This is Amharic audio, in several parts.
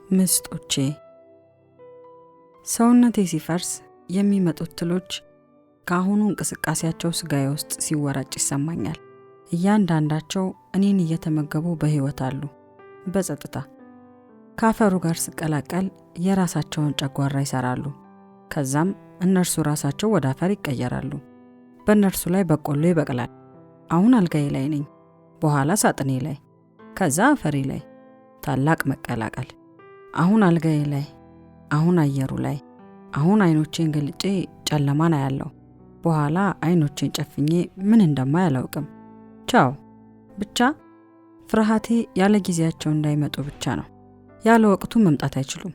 ምስጦቼ ሰውነቴ ሲፈርስ የሚመጡት ትሎች ከአሁኑ እንቅስቃሴያቸው ስጋዬ ውስጥ ሲወራጭ ይሰማኛል። እያንዳንዳቸው እኔን እየተመገቡ በህይወት አሉ። በጸጥታ ከአፈሩ ጋር ስቀላቀል የራሳቸውን ጨጓራ ይሰራሉ። ከዛም እነርሱ ራሳቸው ወደ አፈር ይቀየራሉ። በእነርሱ ላይ በቆሎ ይበቅላል። አሁን አልጋዬ ላይ ነኝ፣ በኋላ ሳጥኔ ላይ፣ ከዛ አፈሬ ላይ። ታላቅ መቀላቀል። አሁን አልጋዬ ላይ፣ አሁን አየሩ ላይ። አሁን አይኖቼን ገልጬ ጨለማን አያለሁ፣ በኋላ አይኖቼን ጨፍኜ ምን እንደማይ አላውቅም። ቻው። ብቻ ፍርሃቴ ያለ ጊዜያቸው እንዳይመጡ ብቻ ነው። ያለ ወቅቱ መምጣት አይችሉም።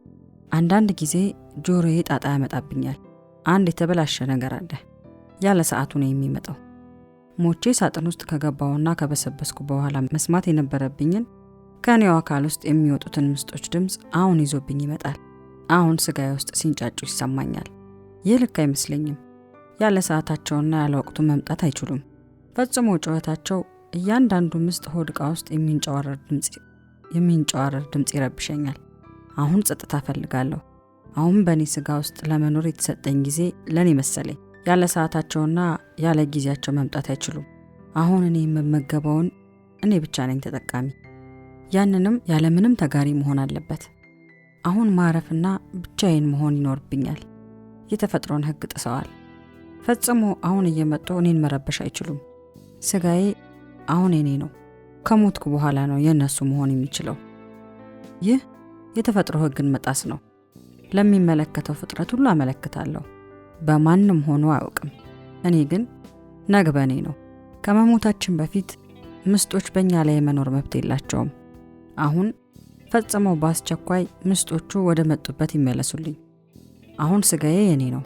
አንዳንድ ጊዜ ጆሮዬ ጣጣ ያመጣብኛል። አንድ የተበላሸ ነገር አለ፣ ያለ ሰዓቱ ነው የሚመጣው። ሞቼ ሳጥን ውስጥ ከገባውና ከበሰበስኩ በኋላ መስማት የነበረብኝን ከኔው አካል ውስጥ የሚወጡትን ምስጦች ድምፅ አሁን ይዞብኝ ይመጣል። አሁን ስጋዬ ውስጥ ሲንጫጩ ይሰማኛል። ይህ ልክ አይመስለኝም። ያለ ሰዓታቸውና ያለ ወቅቱ መምጣት አይችሉም። ፈጽሞ ጩኸታቸው እያንዳንዱ ምስጥ ሆድ ዕቃ ውስጥ የሚንጨዋረር ድምፅ ይረብሸኛል። አሁን ጸጥታ ፈልጋለሁ። አሁን በእኔ ስጋ ውስጥ ለመኖር የተሰጠኝ ጊዜ ለኔ መሰለኝ። ያለ ሰዓታቸውና ያለ ጊዜያቸው መምጣት አይችሉም። አሁን እኔ የምመገበውን እኔ ብቻ ነኝ ተጠቃሚ። ያንንም ያለምንም ተጋሪ መሆን አለበት። አሁን ማረፍና ብቻዬን መሆን ይኖርብኛል። የተፈጥሮን ሕግ ጥሰዋል። ፈጽሞ አሁን እየመጡ እኔን መረበሽ አይችሉም። ስጋዬ አሁን እኔ ነው። ከሞትኩ በኋላ ነው የነሱ መሆን የሚችለው። ይህ የተፈጥሮ ሕግን መጣስ ነው። ለሚመለከተው ፍጥረት ሁሉ አመለክታለሁ። በማንም ሆኖ አያውቅም። እኔ ግን ነግበኔ ነው። ከመሞታችን በፊት ምስጦች በእኛ ላይ የመኖር መብት የላቸውም። አሁን ፈጽመው በአስቸኳይ ምስጦቹ ወደ መጡበት ይመለሱልኝ። አሁን ስጋዬ የኔ ነው።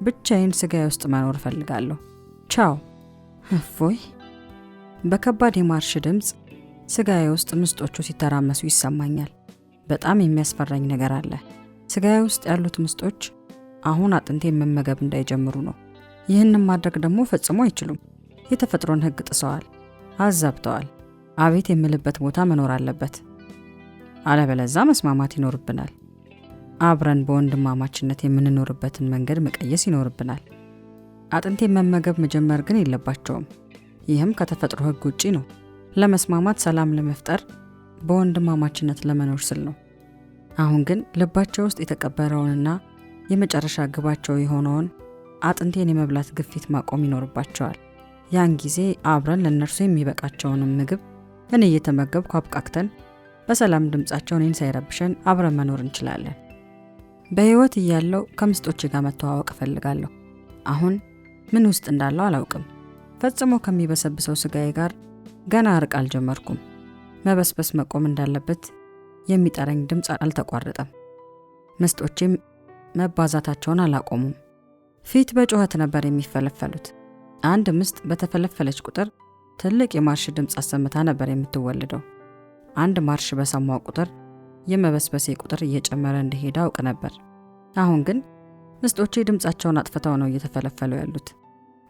ብቻዬን ስጋዬ ውስጥ መኖር እፈልጋለሁ። ቻው። እፎይ። በከባድ የማርሽ ድምፅ ስጋዬ ውስጥ ምስጦቹ ሲተራመሱ ይሰማኛል። በጣም የሚያስፈራኝ ነገር አለ። ስጋዬ ውስጥ ያሉት ምስጦች አሁን አጥንቴን መመገብ እንዳይጀምሩ ነው። ይህንን ማድረግ ደግሞ ፈጽሞ አይችሉም። የተፈጥሮን ሕግ ጥሰዋል፣ አዛብተዋል። አቤት የምልበት ቦታ መኖር አለበት። አለበለዛ መስማማት ይኖርብናል። አብረን በወንድማማችነት የምንኖርበትን መንገድ መቀየስ ይኖርብናል። አጥንቴን መመገብ መጀመር ግን የለባቸውም። ይህም ከተፈጥሮ ሕግ ውጪ ነው። ለመስማማት፣ ሰላም ለመፍጠር፣ በወንድማማችነት ለመኖር ስል ነው። አሁን ግን ልባቸው ውስጥ የተቀበረውንና የመጨረሻ ግባቸው የሆነውን አጥንቴን የመብላት ግፊት ማቆም ይኖርባቸዋል። ያን ጊዜ አብረን ለነርሱ የሚበቃቸውንም ምግብ እኔ እየተመገብኩ አብቃቅተን በሰላም ድምጻቸው እኔን ሳይረብሸን አብረን መኖር እንችላለን። በህይወት እያለው ከምስጦቼ ጋር መተዋወቅ እፈልጋለሁ። አሁን ምን ውስጥ እንዳለው አላውቅም። ፈጽሞ ከሚበሰብሰው ስጋዬ ጋር ገና እርቅ አልጀመርኩም። መበስበስ መቆም እንዳለበት የሚጠረኝ ድምፅ አልተቋረጠም። ምስጦቼም መባዛታቸውን አላቆሙም። ፊት በጩኸት ነበር የሚፈለፈሉት። አንድ ምስጥ በተፈለፈለች ቁጥር ትልቅ የማርሽ ድምፅ አሰምታ ነበር የምትወልደው። አንድ ማርሽ በሰማው ቁጥር የመበስበሴ ቁጥር እየጨመረ እንደሄደ አውቅ ነበር። አሁን ግን ምስጦቼ ድምፃቸውን አጥፍተው ነው እየተፈለፈሉ ያሉት።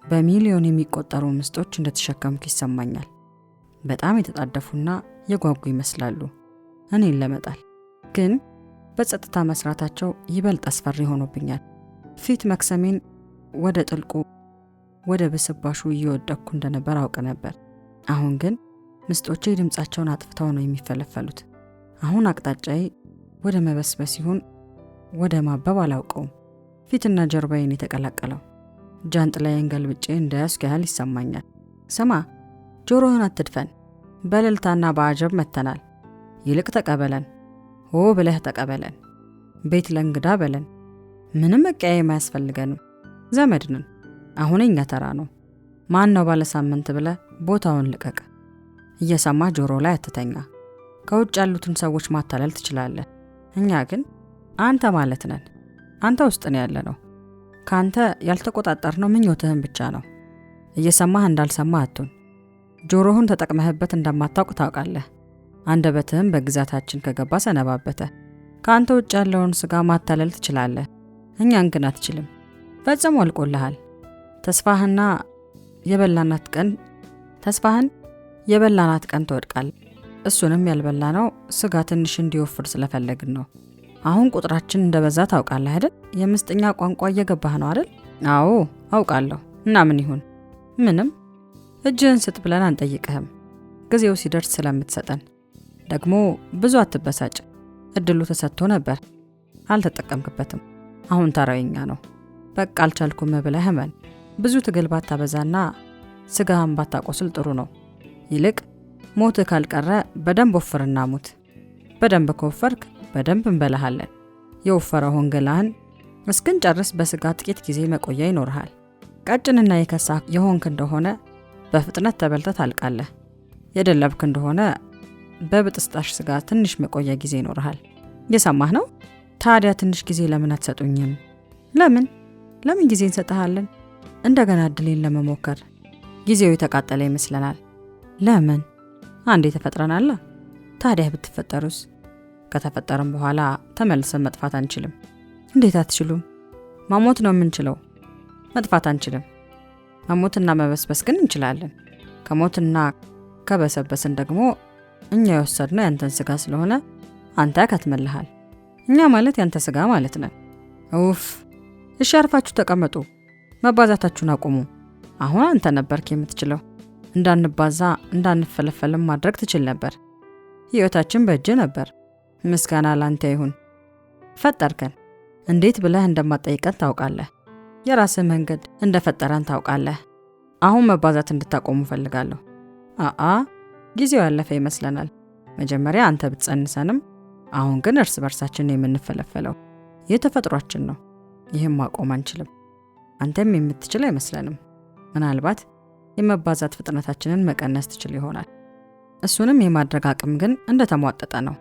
በሚሊዮን የሚቆጠሩ ምስጦች እንደተሸከምኩ ይሰማኛል። በጣም የተጣደፉና የጓጉ ይመስላሉ እኔን ለመጣል። ግን በጸጥታ መስራታቸው ይበልጥ አስፈሪ ሆኖብኛል። ፊት መክሰሜን ወደ ጥልቁ ወደ ብስባሹ እየወደቅኩ እንደነበር አውቅ ነበር። አሁን ግን ምስጦቼ ድምፃቸውን አጥፍተው ነው የሚፈለፈሉት። አሁን አቅጣጫዬ ወደ መበስበስ ይሁን ወደ ማበብ አላውቀውም። ፊትና ጀርባዬን የተቀላቀለው ጃንጥላዬን ገልብጬ እንደያዝኩ ያህል ይሰማኛል። ስማ፣ ጆሮህን አትድፈን። በእልልታና በአጀብ መተናል። ይልቅ ተቀበለን። ሆ ብለህ ተቀበለን። ቤት ለእንግዳ በለን። ምንም መቀያየም አያስፈልገንም። ዘመድ ነን። አሁን እኛ ተራ ነው። ማን ነው ባለ ሳምንት ብለህ ቦታውን ልቀቅ። እየሰማህ ጆሮ ላይ አትተኛ። ከውጭ ያሉትን ሰዎች ማታለል ትችላለህ። እኛ ግን አንተ ማለት ነን። አንተ ውስጥ ነው ያለ ነው። ካንተ ያልተቆጣጠርነው ምኞትህን ብቻ ነው። እየሰማህ እንዳልሰማህ አትሁን። ጆሮህን ተጠቅመህበት እንደማታውቅ ታውቃለህ። አንደበትህም በግዛታችን ከገባ ሰነባበተ። ካንተ ውጭ ያለውን ስጋ ማታለል ትችላለህ። እኛን ግን አትችልም። ፈጽሞ አልቆልሃል። ተስፋህን የበላናት ቀን ትወድቃል። እሱንም ያልበላነው ስጋ ትንሽ እንዲወፍር ስለፈለግን ነው። አሁን ቁጥራችን እንደበዛ ታውቃለህ አይደል? የምስጥኛ ቋንቋ እየገባህ ነው አይደል? አዎ አውቃለሁ። እና ምን ይሁን? ምንም። እጅህን ስጥ ብለን አንጠይቅህም፣ ጊዜው ሲደርስ ስለምትሰጠን። ደግሞ ብዙ አትበሳጭ፣ እድሉ ተሰጥቶ ነበር፣ አልተጠቀምክበትም። አሁን ተራውኛ ነው። በቃ አልቻልኩም ብለህ እመን። ብዙ ትግል ባታበዛና ስጋህን ባታቆስል ጥሩ ነው። ይልቅ ሞት ካልቀረ በደንብ ወፍርና ሙት። በደንብ ከወፈርክ በደንብ እንበላሃለን። የወፈረውን ገላህን እስክንጨርስ በስጋ ጥቂት ጊዜ መቆያ ይኖርሃል። ቀጭንና የከሳ የሆንክ እንደሆነ በፍጥነት ተበልተህ ታልቃለህ። የደለብክ እንደሆነ በብጥስጣሽ ስጋ ትንሽ መቆያ ጊዜ ይኖርሃል። የሰማህ ነው? ታዲያ ትንሽ ጊዜ ለምን አትሰጡኝም? ለምን ጊዜ እንሰጥሃለን? እንደገና እድሌን ለመሞከር። ጊዜው የተቃጠለ ይመስለናል። ለምን? አንዴ ተፈጥረናል። ታዲያ ብትፈጠሩስ? ከተፈጠረም በኋላ ተመልሰን መጥፋት አንችልም። እንዴት አትችሉም? መሞት ነው የምንችለው፣ መጥፋት አንችልም። መሞትና መበስበስ ግን እንችላለን። ከሞትና ከበሰበስን ደግሞ እኛ የወሰድነው ያንተን ስጋ ስለሆነ አንተ ያከትመልሃል። እኛ ማለት ያንተ ስጋ ማለት ነን። ኡፍ! እሺ አርፋችሁ ተቀመጡ፣ መባዛታችሁን አቁሙ። አሁን አንተ ነበርክ የምትችለው። እንዳንባዛ እንዳንፈለፈልም ማድረግ ትችል ነበር። ሕይወታችን በእጅ ነበር። ምስጋና ላንተ ይሁን። ፈጠርከን። እንዴት ብለህ እንደማትጠይቀን ታውቃለህ። የራስህ መንገድ እንደፈጠረን ታውቃለህ። አሁን መባዛት እንድታቆሙ ፈልጋለሁ። ጊዜው ያለፈ ይመስለናል። መጀመሪያ አንተ ብትጸንሰንም፣ አሁን ግን እርስ በርሳችን የምንፈለፈለው ይህ ተፈጥሯችን ነው። ይህም ማቆም አንችልም። አንተም የምትችል አይመስለንም። ምናልባት የመባዛት ፍጥነታችንን መቀነስ ትችል ይሆናል። እሱንም የማድረግ አቅም ግን እንደተሟጠጠ ነው።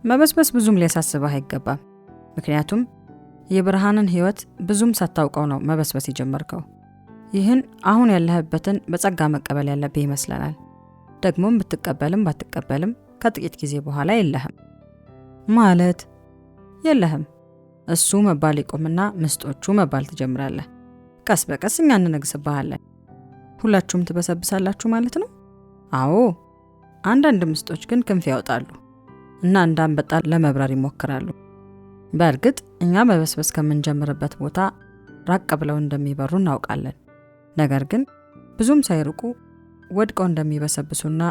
መበስበስ ብዙም ሊያሳስብህ አይገባም። ምክንያቱም የብርሃንን ሕይወት ብዙም ሳታውቀው ነው መበስበስ የጀመርከው። ይህን አሁን ያለህበትን በጸጋ መቀበል ያለብህ ይመስለናል። ደግሞም ብትቀበልም ባትቀበልም ከጥቂት ጊዜ በኋላ የለህም ማለት የለህም። እሱ መባል ይቆምና ምስጦቹ መባል ትጀምራለህ። ቀስ በቀስ እኛ እንነግስብሃለን። ሁላችሁም ትበሰብሳላችሁ ማለት ነው? አዎ። አንዳንድ ምስጦች ግን ክንፍ ያወጣሉ እና እንዳንበጣ ለመብረር ይሞክራሉ። በእርግጥ እኛ መበስበስ ከምንጀምርበት ቦታ ራቅ ብለው እንደሚበሩ እናውቃለን። ነገር ግን ብዙም ሳይርቁ ወድቀው እንደሚበሰብሱና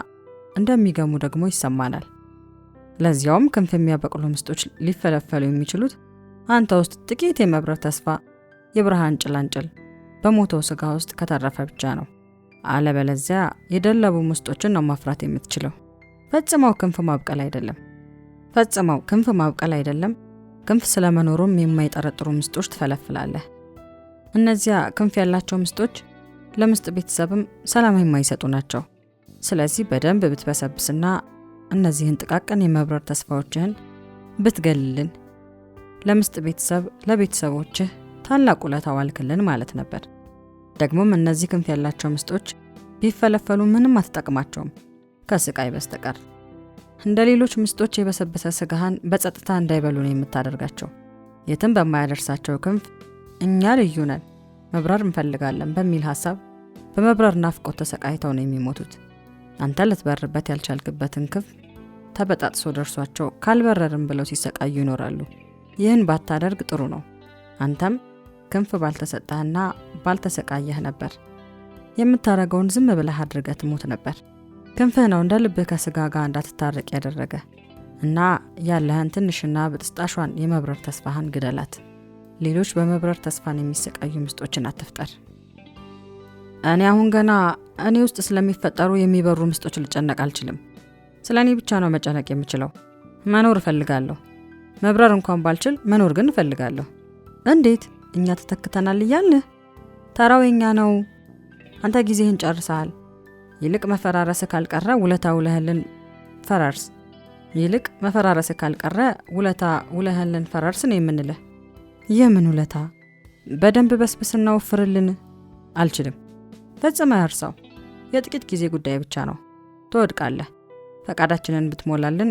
እንደሚገሙ ደግሞ ይሰማናል። ለዚያውም ክንፍ የሚያበቅሉ ምስጦች ሊፈለፈሉ የሚችሉት አንተ ውስጥ ጥቂት የመብረር ተስፋ፣ የብርሃን ጭላንጭል በሞተው ስጋ ውስጥ ከተረፈ ብቻ ነው። አለበለዚያ የደለቡ ምስጦችን ነው ማፍራት የምትችለው። ፈጽመው ክንፍ ማብቀል አይደለም። ክንፍ ስለመኖሩም የማይጠረጥሩ ምስጦች ትፈለፍላለህ። እነዚያ ክንፍ ያላቸው ምስጦች ለምስጥ ቤተሰብም ሰላም የማይሰጡ ናቸው። ስለዚህ በደንብ ብትበሰብስና እነዚህን ጥቃቅን የመብረር ተስፋዎችህን ብትገልልን ለምስጥ ቤተሰብ ለቤተሰቦችህ ታላቅ ውለታ ዋልክልን ማለት ነበር። ደግሞም እነዚህ ክንፍ ያላቸው ምስጦች ቢፈለፈሉ ምንም አትጠቅማቸውም ከስቃይ በስተቀር። እንደ ሌሎች ምስጦች የበሰበሰ ስጋህን በጸጥታ እንዳይበሉ ነው የምታደርጋቸው። የትም በማያደርሳቸው ክንፍ እኛ ልዩ ነን፣ መብረር እንፈልጋለን በሚል ሐሳብ በመብረር ናፍቆት ተሰቃይተው ነው የሚሞቱት። አንተ ልትበርበት ያልቻልክበትን ክንፍ ተበጣጥሶ ደርሷቸው ካልበረርም ብለው ሲሰቃዩ ይኖራሉ። ይህን ባታደርግ ጥሩ ነው። አንተም ክንፍ ባልተሰጠህና ባልተሰቃየህ ነበር። የምታረገውን ዝም ብለህ አድርገህ ትሞት ነበር። ክንፍህ ነው እንደ ልብህ ከስጋ ጋር እንዳትታረቅ ያደረገ እና ያለህን ትንሽና ብጥስጣሿን የመብረር ተስፋህን ግደላት። ሌሎች በመብረር ተስፋን የሚሰቃዩ ምስጦችን አትፍጠር። እኔ አሁን ገና እኔ ውስጥ ስለሚፈጠሩ የሚበሩ ምስጦች ልጨነቅ አልችልም። ስለ እኔ ብቻ ነው መጨነቅ የምችለው። መኖር እፈልጋለሁ። መብረር እንኳን ባልችል መኖር ግን እፈልጋለሁ። እንዴት? እኛ ተተክተናል እያልንህ? ተራው የኛ ነው። አንተ ጊዜህን ጨርሰሃል። ይልቅ መፈራረስህ ካልቀረ ውለታ ውለህልን ፈራርስ ነው የምንልህ። የምን ውለታ? በደንብ በስብስና ወፍርልን። አልችልም። ፈጽመ ያርሰው። የጥቂት ጊዜ ጉዳይ ብቻ ነው። ትወድቃለህ። ፈቃዳችንን ብትሞላልን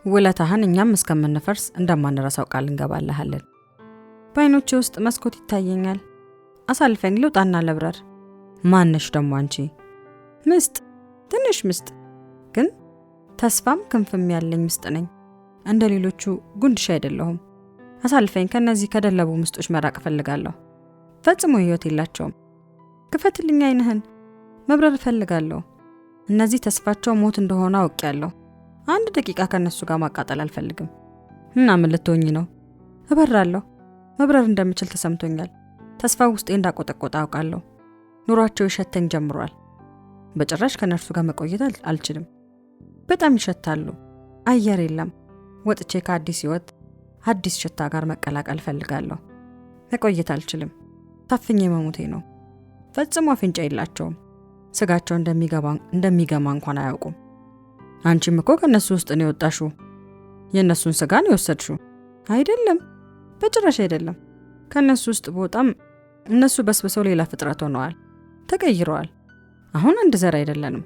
ውለታህን እኛም እስከምንፈርስ እንደማንረሳው ቃል እንገባልሃለን። በዓይኖቼ ውስጥ መስኮት ይታየኛል። አሳልፈኝ ልውጣና ለብረር። ማነሽ ደሞ አንቺ? ምስጥ፣ ትንሽ ምስጥ፣ ግን ተስፋም ክንፍም ያለኝ ምስጥ ነኝ። እንደ ሌሎቹ ጉንድሽ አይደለሁም። አሳልፈኝ፣ ከነዚህ ከደለቡ ምስጦች መራቅ እፈልጋለሁ። ፈጽሞ ህይወት የላቸውም። ክፈትልኝ ዓይንህን፣ መብረር እፈልጋለሁ። እነዚህ ተስፋቸው ሞት እንደሆነ አውቄያለሁ። አንድ ደቂቃ ከነሱ ጋር ማቃጠል አልፈልግም። እና ምን ልትሆኚ ነው? እበራለሁ። መብረር እንደምችል ተሰምቶኛል። ተስፋ ውስጤ እንዳቆጠቆጠ አውቃለሁ። ኑሯቸው ይሸተኝ ጀምሯል። በጭራሽ ከነርሱ ጋር መቆየት አልችልም። በጣም ይሸታሉ። አየር የለም። ወጥቼ ከአዲስ ህይወት አዲስ ሽታ ጋር መቀላቀል እፈልጋለሁ። መቆየት አልችልም። ታፍኜ መሞቴ ነው። ፈጽሞ አፍንጫ የላቸውም። ስጋቸው እንደሚገማ እንኳን አያውቁም። አንቺም እኮ ከነሱ ውስጥ ነው የወጣሽው። የነሱን ስጋ ነው የወሰድሽው። አይደለም፣ በጭራሽ አይደለም። ከነሱ ውስጥ በጣም እነሱ በስብሰው ሌላ ፍጥረት ሆነዋል፣ ተቀይረዋል። አሁን አንድ ዘር አይደለንም።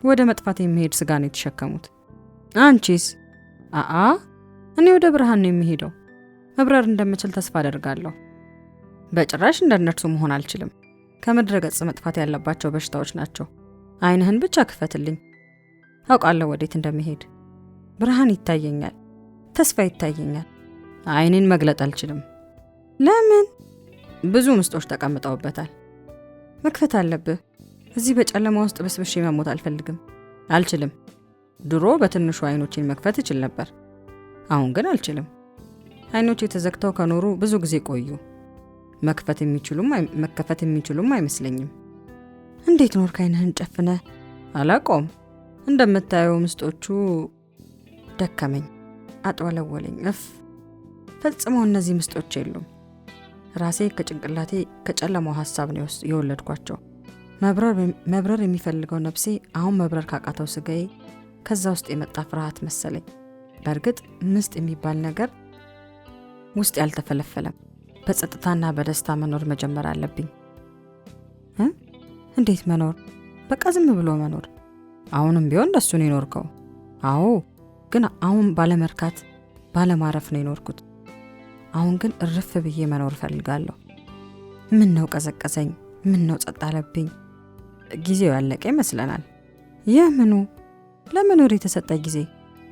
ወደ መጥፋት የሚሄድ ስጋ ነው የተሸከሙት። አንቺስ? እኔ ወደ ብርሃን ነው የሚሄደው። መብረር እንደምችል ተስፋ አደርጋለሁ። በጭራሽ እንደነርሱ መሆን አልችልም። ከምድረ ገጽ መጥፋት ያለባቸው በሽታዎች ናቸው። ዓይንህን ብቻ ክፈትልኝ። አውቃለሁ ወዴት እንደሚሄድ። ብርሃን ይታየኛል፣ ተስፋ ይታየኛል። ዓይኔን መግለጥ አልችልም። ለምን? ብዙ ምስጦች ተቀምጠውበታል። መክፈት አለብህ። እዚህ በጨለማ ውስጥ በስብሼ መሞት አልፈልግም። አልችልም። ድሮ በትንሹ ዓይኖቼን መክፈት እችል ነበር። አሁን ግን አልችልም። ዓይኖቼ ተዘግተው ከኖሩ ብዙ ጊዜ ቆዩ። መከፈት የሚችሉም አይመስለኝም። እንዴት ኖርክ ዓይንህን ጨፍነህ? አላውቀውም። እንደምታየው ምስጦቹ ደከመኝ፣ አጥወለወለኝ። ፈጽሞ እነዚህ ምስጦች የሉም። ራሴ ከጭንቅላቴ ከጨለማው ሐሳብ ነው የወለድኳቸው። መብረር የሚፈልገው ነፍሴ አሁን መብረር ካቃተው ስጋዬ ከዛ ውስጥ የመጣ ፍርሃት መሰለኝ። በእርግጥ ምስጥ የሚባል ነገር ውስጥ ያልተፈለፈለም። በጸጥታና በደስታ መኖር መጀመር አለብኝ። እንዴት መኖር? በቃ ዝም ብሎ መኖር። አሁንም ቢሆን እንደሱ ነው የኖርከው። አዎ፣ ግን አሁን ባለመርካት ባለማረፍ ነው የኖርኩት። አሁን ግን እርፍ ብዬ መኖር እፈልጋለሁ። ምን ነው ቀዘቀዘኝ? ምን ነው ጸጥ አለብኝ? ጊዜው ያለቀ ይመስለናል። ይህ ምኑ? ለመኖር የተሰጠ ጊዜ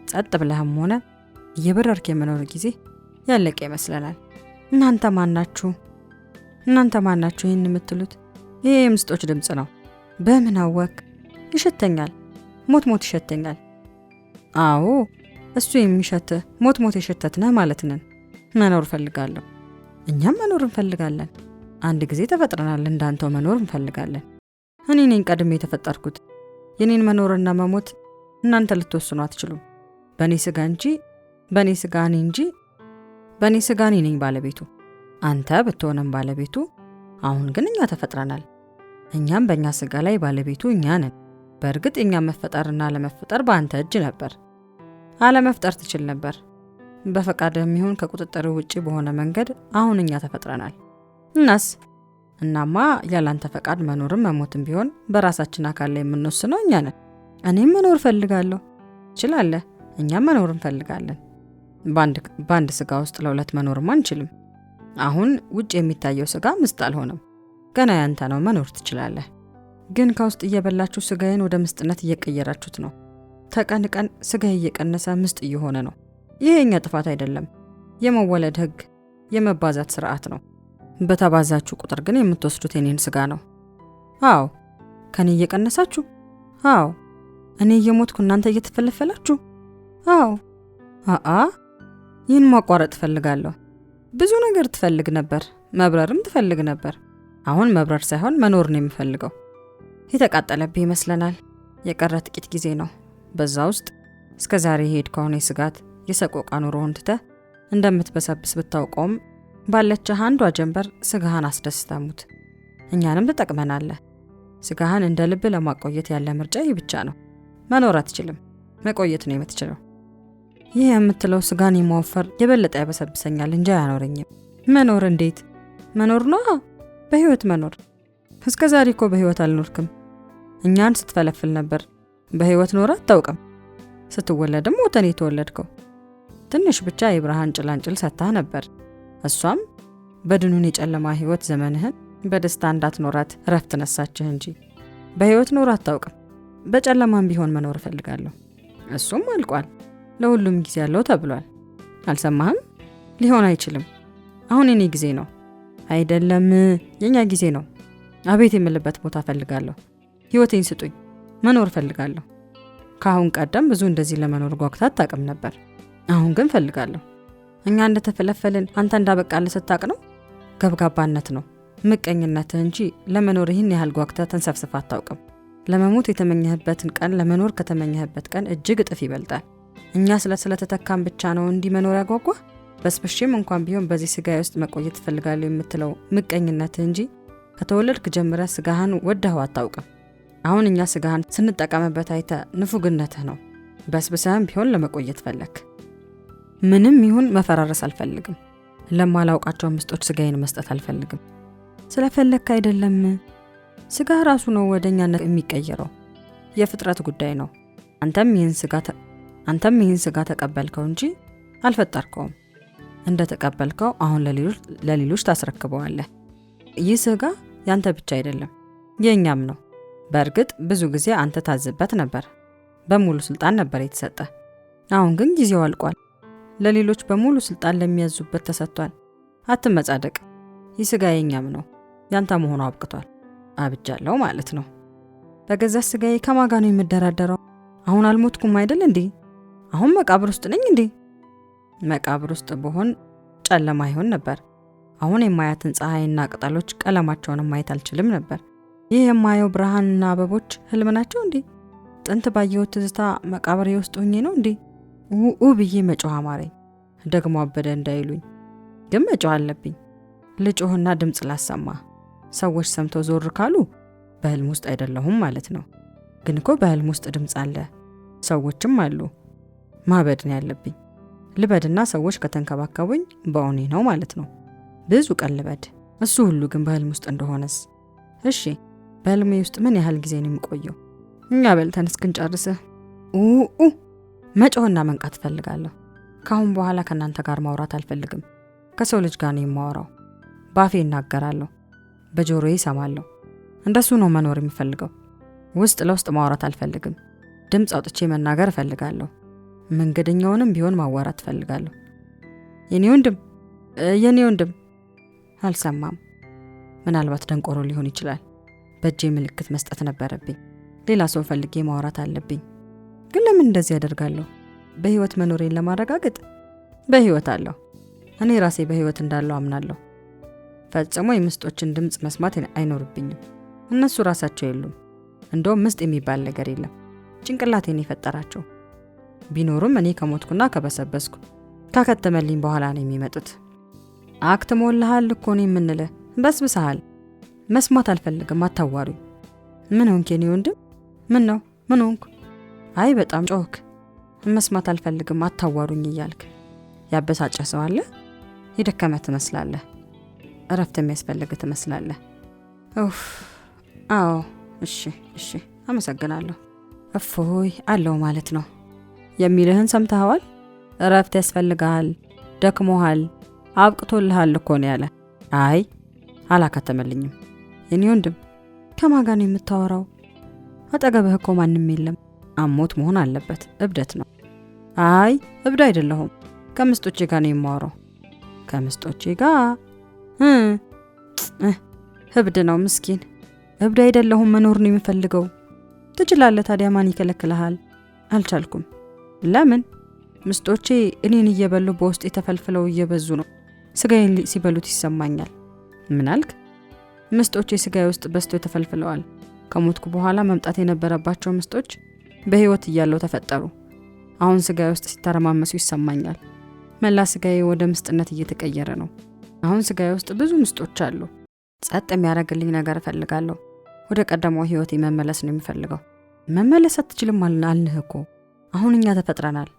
ጸጥ ብለህም ሆነ እየበረርክ የመኖር ጊዜ ያለቀ ይመስለናል። እናንተ ማናችሁ ይህን የምትሉት? ይሄ የምስጦች ድምጽ ነው። በምን አወክ? ይሸተኛል። ሞት ይሸተኛል። አዎ፣ እሱ የሚሸትህ ሞት የሸተትነህ ማለት ነን። መኖር እፈልጋለሁ። እኛም መኖር እንፈልጋለን። አንድ ጊዜ ተፈጥረናል። እንዳንተው መኖር እንፈልጋለን። እኔ ነኝ ቀድሜ የተፈጠርኩት። የኔን መኖርና መሞት እናንተ ልትወስኑ አትችሉም። በእኔ ስጋ እኔ ነኝ ባለቤቱ። አንተ ብትሆንም ባለቤቱ። አሁን ግን እኛ ተፈጥረናል። እኛም በእኛ ስጋ ላይ ባለቤቱ እኛ ነን። በእርግጥ የኛ መፈጠርና አለመፈጠር በአንተ እጅ ነበር። አለመፍጠር ትችል ነበር። በፈቃድም ይሁን ከቁጥጥር ውጪ በሆነ መንገድ አሁን እኛ ተፈጥረናል። እናማ ያላንተ ፈቃድ መኖርም መሞትም ቢሆን በራሳችን አካል ላይ የምንወስነው እኛ ነን። እኔም መኖር ፈልጋለሁ። ትችላለህ። እኛም መኖር እንፈልጋለን። በአንድ ስጋ ውስጥ ለሁለት መኖርም አንችልም። አሁን ውጭ የሚታየው ስጋ ምስጥ አልሆነም። ገና ያንተ ነው። መኖር ትችላለህ። ግን ከውስጥ እየበላችሁ ስጋዬን ወደ ምስጥነት እየቀየራችሁት ነው። ተቀን ቀን ስጋዬ እየቀነሰ ምስጥ እየሆነ ነው። ይሄ የኛ ጥፋት አይደለም። የመወለድ ህግ፣ የመባዛት ስርዓት ነው። በተባዛችሁ ቁጥር ግን የምትወስዱት የኔን ስጋ ነው። አዎ። ከኔ እየቀነሳችሁ? አዎ። እኔ እየሞትኩ እናንተ እየተፈለፈላችሁ? አዎ። ይህን ማቋረጥ ትፈልጋለሁ። ብዙ ነገር ትፈልግ ነበር። መብረርም ትፈልግ ነበር። አሁን መብረር ሳይሆን መኖር ነው የምፈልገው። የተቃጠለብህ ይመስለናል። የቀረ ጥቂት ጊዜ ነው። በዛ ውስጥ እስከ ዛሬ የሄድከውን የስጋት የሰቆቃ ኑሮህን ትተህ እንደምትበሰብስ ብታውቀውም ባለችህ አንዷ ጀንበር ስጋህን አስደስተሙት። እኛንም ትጠቅመናለህ። ስጋህን እንደ ልብ ለማቆየት ያለ ምርጫ ይህ ብቻ ነው። መኖር አትችልም። መቆየት ነው የምትችለው። ይህ የምትለው ስጋን የማወፈር የበለጠ ያበሰብሰኛል እንጂ አያኖረኝም። መኖር እንዴት? መኖር ነው በህይወት መኖር። እስከ ዛሬ እኮ በህይወት አልኖርክም። እኛን ስትፈለፍል ነበር። በህይወት ኖር አታውቅም። ስትወለድም ሞተን የተወለድከው። ትንሽ ብቻ የብርሃን ጭላንጭል ሰጥታህ ነበር። እሷም በድኑን የጨለማ ህይወት ዘመንህን በደስታ እንዳትኖራት ረፍት ነሳችህ እንጂ በህይወት ኖር አታውቅም። በጨለማም ቢሆን መኖር እፈልጋለሁ። እሱም አልቋል። ለሁሉም ጊዜ ያለው ተብሏል። አልሰማህም? ሊሆን አይችልም። አሁን የኔ ጊዜ ነው። አይደለም፣ የኛ ጊዜ ነው። አቤት የምልበት ቦታ ፈልጋለሁ። ህይወቴን ስጡኝ። መኖር ፈልጋለሁ። ከአሁን ቀደም ብዙ እንደዚህ ለመኖር ጓጉታ አታውቅም ነበር። አሁን ግን ፈልጋለሁ። እኛ እንደተፈለፈልን አንተ እንዳበቃልህ ስታውቅ ነው። ገብጋባነት ነው፣ ምቀኝነትህ እንጂ ለመኖር ይህን ያህል ጓጉታ ተንሰፍስፋ አታውቅም። ለመሞት የተመኘህበትን ቀን ለመኖር ከተመኘህበት ቀን እጅግ እጥፍ ይበልጣል። እኛ ስለተተካን ብቻ ነው እንዲህ መኖር ያጓጓ? በስብሽም እንኳን ቢሆን በዚህ ስጋዬ ውስጥ መቆየት እፈልጋለሁ የምትለው ምቀኝነትህ እንጂ ከተወለድክ ጀምረህ ስጋህን ወደኸው አታውቅም። አሁን እኛ ስጋህን ስንጠቀምበት አይተ ንፉግነትህ ነው። በስብሰህም ቢሆን ለመቆየት ፈለክ። ምንም ይሁን መፈራረስ አልፈልግም። ለማላውቃቸው ምስጦች ስጋዬን መስጠት አልፈልግም። ስለፈለክ አይደለም። ስጋ ራሱ ነው ወደኛነት የሚቀየረው። የፍጥረት ጉዳይ ነው። አንተም ይህን ስጋ ተቀበልከው እንጂ አልፈጠርከውም። እንደ ተቀበልከው አሁን ለሌሎች ታስረክበዋለህ። ይህ ስጋ ያንተ ብቻ አይደለም፣ የኛም ነው። በእርግጥ ብዙ ጊዜ አንተ ታዝበት ነበር። በሙሉ ስልጣን ነበር የተሰጠ። አሁን ግን ጊዜው አልቋል። ለሌሎች በሙሉ ስልጣን ለሚያዙበት ተሰጥቷል። አትመጻደቅ። ይህ ስጋ የኛም ነው። ያንተ መሆኑ አብቅቷል። አብጃለሁ ማለት ነው። በገዛ ስጋዬ ከማጋ ነው የምደራደረው? አሁን አልሞትኩም አይደል እንዴ? አሁን መቃብር ውስጥ ነኝ እንዴ? መቃብር ውስጥ በሆን ጨለማ ይሆን ነበር። አሁን የማያትን ፀሐይና ቅጠሎች ቀለማቸውን ማየት አልችልም ነበር። ይህ የማየው ብርሃንና አበቦች ህልም ናቸው እንዴ? ጥንት ባየሁት ትዝታ መቃብሬ ውስጥ ሆኜ ነው እንዴ? ብዬ መጮህ አማረኝ። ደግሞ አበደ እንዳይሉኝ ግን መጮህ አለብኝ። ልጮህና ድምፅ ላሰማ። ሰዎች ሰምተው ዞር ካሉ በህልም ውስጥ አይደለሁም ማለት ነው። ግን እኮ በህልም ውስጥ ድምፅ አለ፣ ሰዎችም አሉ። ማበድ ነው ያለብኝ። ልበድና ሰዎች ከተንከባከቡኝ በእውኔ ነው ማለት ነው። ብዙ ቀን ልበድ። እሱ ሁሉ ግን በህልም ውስጥ እንደሆነስ? እሺ፣ በህልሜ ውስጥ ምን ያህል ጊዜ ነው የሚቆየው? እኛ በልተን እስክንጨርስ መጮህና መንቃት እፈልጋለሁ። ካሁን በኋላ ከእናንተ ጋር ማውራት አልፈልግም። ከሰው ልጅ ጋር ነው የማወራው። ባፌ እናገራለሁ፣ በጆሮዬ እሰማለሁ። እንደሱ ነው መኖር የሚፈልገው። ውስጥ ለውስጥ ማውራት አልፈልግም። ድምፅ አውጥቼ መናገር እፈልጋለሁ። መንገደኛውንም ቢሆን ማዋራት እፈልጋለሁ። የኔ ወንድም አልሰማም። ምናልባት ደንቆሮ ሊሆን ይችላል። በእጄ ምልክት መስጠት ነበረብኝ። ሌላ ሰው ፈልጌ ማውራት አለብኝ። ግን ለምን እንደዚህ ያደርጋለሁ? በህይወት መኖሬን ለማረጋገጥ። በህይወት አለሁ። እኔ ራሴ በህይወት እንዳለው አምናለሁ። ፈጽሞ የምስጦችን ድምፅ መስማት አይኖርብኝም። እነሱ ራሳቸው የሉም። እንደውም ምስጥ የሚባል ነገር የለም። ጭንቅላቴን የፈጠራቸው ቢኖሩም እኔ ከሞትኩና ከበሰበስኩ ካከተመልኝ በኋላ ነው የሚመጡት። አክትሞልሃል እኮ ነው የምንልህ። በስብሰሃል። መስማት አልፈልግም። አታዋሩኝ። ምን ሆንክ የኔ ወንድም? ምን ነው? ምን ሆንኩ? አይ በጣም ጮክ። መስማት አልፈልግም አታዋሩኝ እያልክ ያበሳጨ ሰው አለ? የደከመ ትመስላለህ። እረፍት የሚያስፈልግ ትመስላለህ። አዎ፣ እሺ፣ አመሰግናለሁ። እፎይ አለው ማለት ነው የሚልህን ሰምተኸዋል? እረፍት ያስፈልጋል፣ ደክሞሃል፣ አብቅቶልሃል እኮ ነው ያለ። አይ አላከተመልኝም። የኔ ወንድም ከማን ጋር ነው የምታወራው? አጠገብህ እኮ ማንም የለም። አሞት መሆን አለበት። እብደት ነው። አይ እብድ አይደለሁም። ከምስጦቼ ጋር ነው የማወራው። ከምስጦቼ ጋር? እብድ ነው ምስኪን። እብድ አይደለሁም። መኖር ነው የሚፈልገው። ትችላለህ። ታዲያ ማን ይከለክልሃል? አልቻልኩም። ለምን? ምስጦቼ እኔን እየበሉ በውስጥ የተፈልፍለው እየበዙ ነው። ስጋዬን ሲበሉት ይሰማኛል። ምን አልክ? ምስጦቼ ስጋዬ ውስጥ በዝተው ተፈልፍለዋል። ከሞትኩ በኋላ መምጣት የነበረባቸው ምስጦች በህይወት እያለው ተፈጠሩ። አሁን ስጋዬ ውስጥ ሲተረማመሱ ይሰማኛል። መላ ስጋዬ ወደ ምስጥነት እየተቀየረ ነው። አሁን ስጋዬ ውስጥ ብዙ ምስጦች አሉ። ጸጥ የሚያደርግልኝ ነገር እፈልጋለሁ። ወደ ቀደመው ህይወቴ መመለስ ነው የሚፈልገው። መመለስ አትችልም አልንህ እኮ። አሁን እኛ ተፈጥረናል።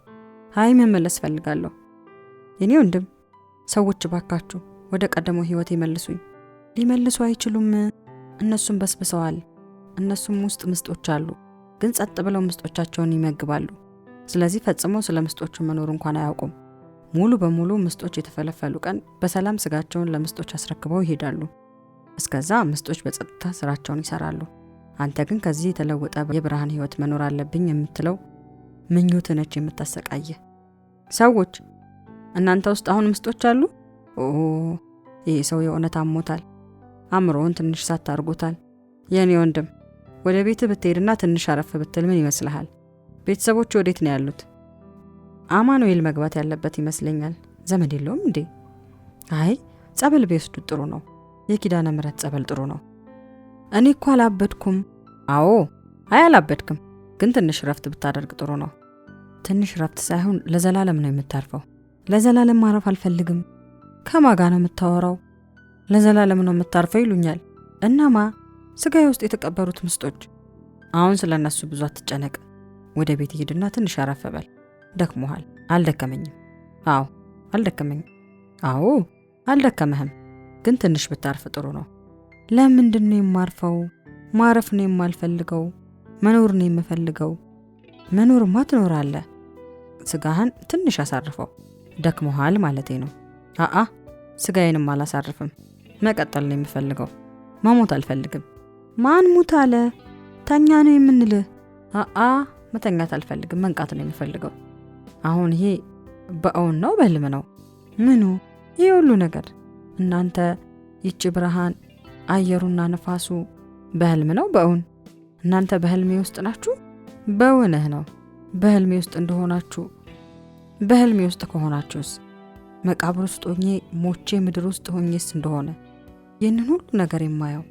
አይ መመለስ እፈልጋለሁ። የኔ ወንድም ሰዎች ባካችሁ ወደ ቀደመው ህይወቴ መልሱኝ። ሊመልሱ አይችሉም። እነሱም በስብሰዋል። እነሱም ውስጥ ምስጦች አሉ፣ ግን ጸጥ ብለው ምስጦቻቸውን ይመግባሉ። ስለዚህ ፈጽሞ ስለ ምስጦቹ መኖር እንኳን አያውቁም። ሙሉ በሙሉ ምስጦች የተፈለፈሉ ቀን በሰላም ስጋቸውን ለምስጦች አስረክበው ይሄዳሉ። እስከዛ ምስጦች በጸጥታ ስራቸውን ይሰራሉ። አንተ ግን ከዚህ የተለወጠ የብርሃን ህይወት መኖር አለብኝ የምትለው ምኞት ነች የምታሰቃየ። ሰዎች እናንተ ውስጥ አሁን ምስጦች አሉ? ኦ ይሄ ሰው የእውነት አሞታል። አእምሮውን ትንሽ ሳታርጎታል። የኔ ወንድም ወደ ቤት ብትሄድና ትንሽ አረፍ ብትል ምን ይመስልሃል? ቤተሰቦቹ ወዴት ነው ያሉት? አማኑኤል መግባት ያለበት ይመስለኛል። ዘመድ የለውም እንዴ? አይ ጸበል ቢወስዱት ጥሩ ነው። የኪዳነ ምሕረት ጸበል ጥሩ ነው። እኔ እኮ አላበድኩም። አዎ አይ አላበድክም፣ ግን ትንሽ ረፍት ብታደርግ ጥሩ ነው። ትንሽ ረፍት ሳይሆን ለዘላለም ነው የምታርፈው። ለዘላለም ማረፍ አልፈልግም። ከማጋ ነው የምታወራው? ለዘላለም ነው የምታርፈው ይሉኛል። እናማ ስጋዬ ውስጥ የተቀበሩት ምስጦች። አሁን ስለነሱ ብዙ አትጨነቅ። ወደ ቤት ሂድና ትንሽ አረፍ በል። ደክሞሃል። አልደከመኝም። አዎ አልደከመኝም። አዎ አልደከመህም፣ ግን ትንሽ ብታርፍ ጥሩ ነው። ለምንድን ነው የማርፈው? ማረፍ ነው የማልፈልገው። መኖር ነው የምፈልገው። መኖርማ ትኖራለህ። ስጋህን ትንሽ አሳርፈው። ደክሞሃል ማለቴ ነው። አአ ስጋዬንም አላሳርፍም። መቀጠል ነው የምፈልገው። መሞት አልፈልግም። ማን ሙት አለ? ተኛ ነው የምንልህ። አአ መተኛት አልፈልግም፣ መንቃት ነው የምፈልገው። አሁን ይሄ በእውን ነው በህልም ነው? ምኑ ይሄ ሁሉ ነገር? እናንተ ይቺ ብርሃን፣ አየሩና ነፋሱ በህልም ነው በእውን? እናንተ በህልሜ ውስጥ ናችሁ? በእውነህ ነው በህልሜ ውስጥ እንደሆናችሁ? በህልሜ ውስጥ ከሆናችሁስ መቃብር ውስጥ ሆኜ ሞቼ ምድር ውስጥ ሆኜስ እንደሆነ ይህንን ሁሉ ነገር የማየው?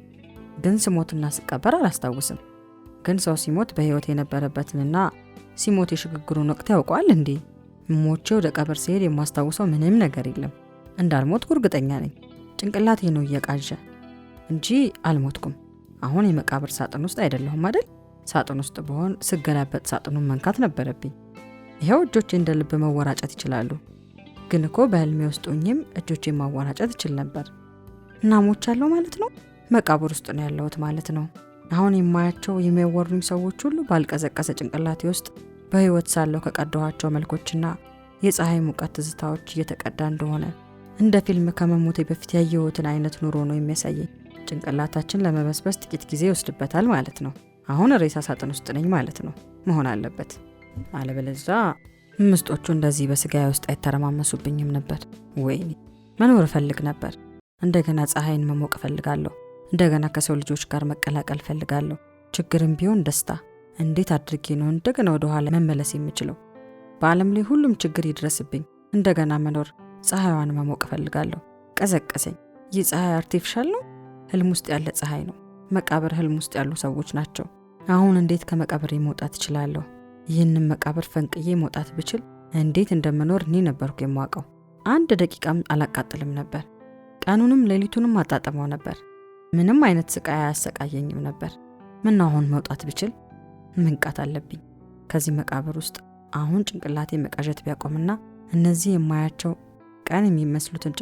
ግን ስሞትና ስቀበር አላስታውስም። ግን ሰው ሲሞት በህይወት የነበረበትንና ሲሞት የሽግግሩን ወቅት ያውቋል እንዴ? ሞቼ ወደ ቀብር ሲሄድ የማስታውሰው ምንም ነገር የለም። እንዳልሞትኩ እርግጠኛ ነኝ። ጭንቅላቴ ነው እየቃዠ እንጂ አልሞትኩም። አሁን የመቃብር ሳጥን ውስጥ አይደለሁም አይደል? ሳጥን ውስጥ በሆን ስገላበጥ ሳጥኑን መንካት ነበረብኝ። ይኸው እጆቼ እንደ ልብ መወራጨት ይችላሉ። ግን እኮ በህልሜ ውስጥ ሆኜም እጆቼ ማወራጨት ይችል ነበር። እና ሞቻለሁ ማለት ነው። መቃብር ውስጥ ነው ያለሁት ማለት ነው። አሁን የማያቸው የሚያወሩኝ ሰዎች ሁሉ ባልቀዘቀዘ ጭንቅላቴ ውስጥ በህይወት ሳለሁ ከቀዳኋቸው መልኮችና የፀሐይ ሙቀት ትዝታዎች እየተቀዳ እንደሆነ እንደ ፊልም ከመሞቴ በፊት ያየሁትን አይነት ኑሮ ነው የሚያሳየኝ። ጭንቅላታችን ለመበስበስ ጥቂት ጊዜ ይወስድበታል ማለት ነው። አሁን ሬሳ ሳጥን ውስጥ ነኝ ማለት ነው መሆን አለበት። አለበለዚያ ምስጦቹ እንደዚህ በስጋዬ ውስጥ አይተረማመሱብኝም ነበር። ወይኔ መኖር እፈልግ ነበር። እንደገና ፀሐይን መሞቅ እፈልጋለሁ። እንደገና ከሰው ልጆች ጋር መቀላቀል እፈልጋለሁ። ችግርም ቢሆን ደስታ። እንዴት አድርጌ ነው እንደገና ወደ ኋላ መመለስ የምችለው? በዓለም ላይ ሁሉም ችግር ይድረስብኝ፣ እንደገና መኖር፣ ፀሐይዋን መሞቅ እፈልጋለሁ። ቀዘቀሰኝ። ይህ ፀሐይ አርቲፊሻል ነው? ህልም ውስጥ ያለ ፀሐይ ነው። መቃብር ህልም ውስጥ ያሉ ሰዎች ናቸው። አሁን እንዴት ከመቃብሬ መውጣት እችላለሁ? ይህንን መቃብር ፈንቅዬ መውጣት ብችል እንዴት እንደምኖር እኔ ነበርኩ የማውቀው። አንድ ደቂቃም አላቃጥልም ነበር። ቀኑንም ሌሊቱንም አጣጥመው ነበር። ምንም አይነት ስቃይ አያሰቃየኝም ነበር። ምን አሁን መውጣት ብችል? መንቃት አለብኝ ከዚህ መቃብር ውስጥ። አሁን ጭንቅላቴ መቃዠት ቢያቆምና እነዚህ የማያቸው ቀን የሚመስሉትን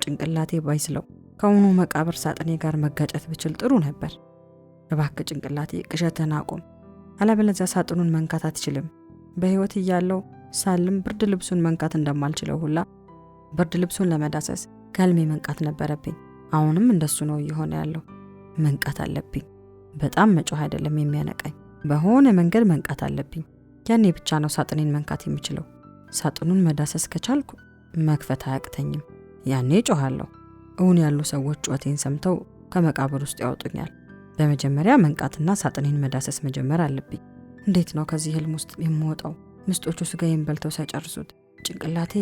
ጭንቅላቴ ባይስለው ከሆኑ መቃብር ሳጥኔ ጋር መጋጨት ብችል ጥሩ ነበር። እባክህ ጭንቅላቴ ቅዠትህን አቁም፣ አለበለዚያ ሳጥኑን መንካት አትችልም። በህይወት እያለው ሳልም ብርድ ልብሱን መንካት እንደማልችለው ሁላ ብርድ ልብሱን ለመዳሰስ ከህልሜ መንቃት ነበረብኝ። አሁንም እንደሱ ነው እየሆነ ያለው። መንቃት አለብኝ። በጣም መጮህ አይደለም የሚያነቃኝ፣ በሆነ መንገድ መንቃት አለብኝ። ያኔ ብቻ ነው ሳጥኔን መንካት የምችለው። ሳጥኑን መዳሰስ ከቻልኩ መክፈት አያቅተኝም። ያኔ ጮሃለሁ። እውን ያሉ ሰዎች ጩኸቴን ሰምተው ከመቃብር ውስጥ ያወጡኛል። በመጀመሪያ መንቃትና ሳጥኔን መዳሰስ መጀመር አለብኝ። እንዴት ነው ከዚህ ህልም ውስጥ የምወጣው? ምስጦቹ ስጋዬን በልተው ሳይጨርሱት ጭንቅላቴ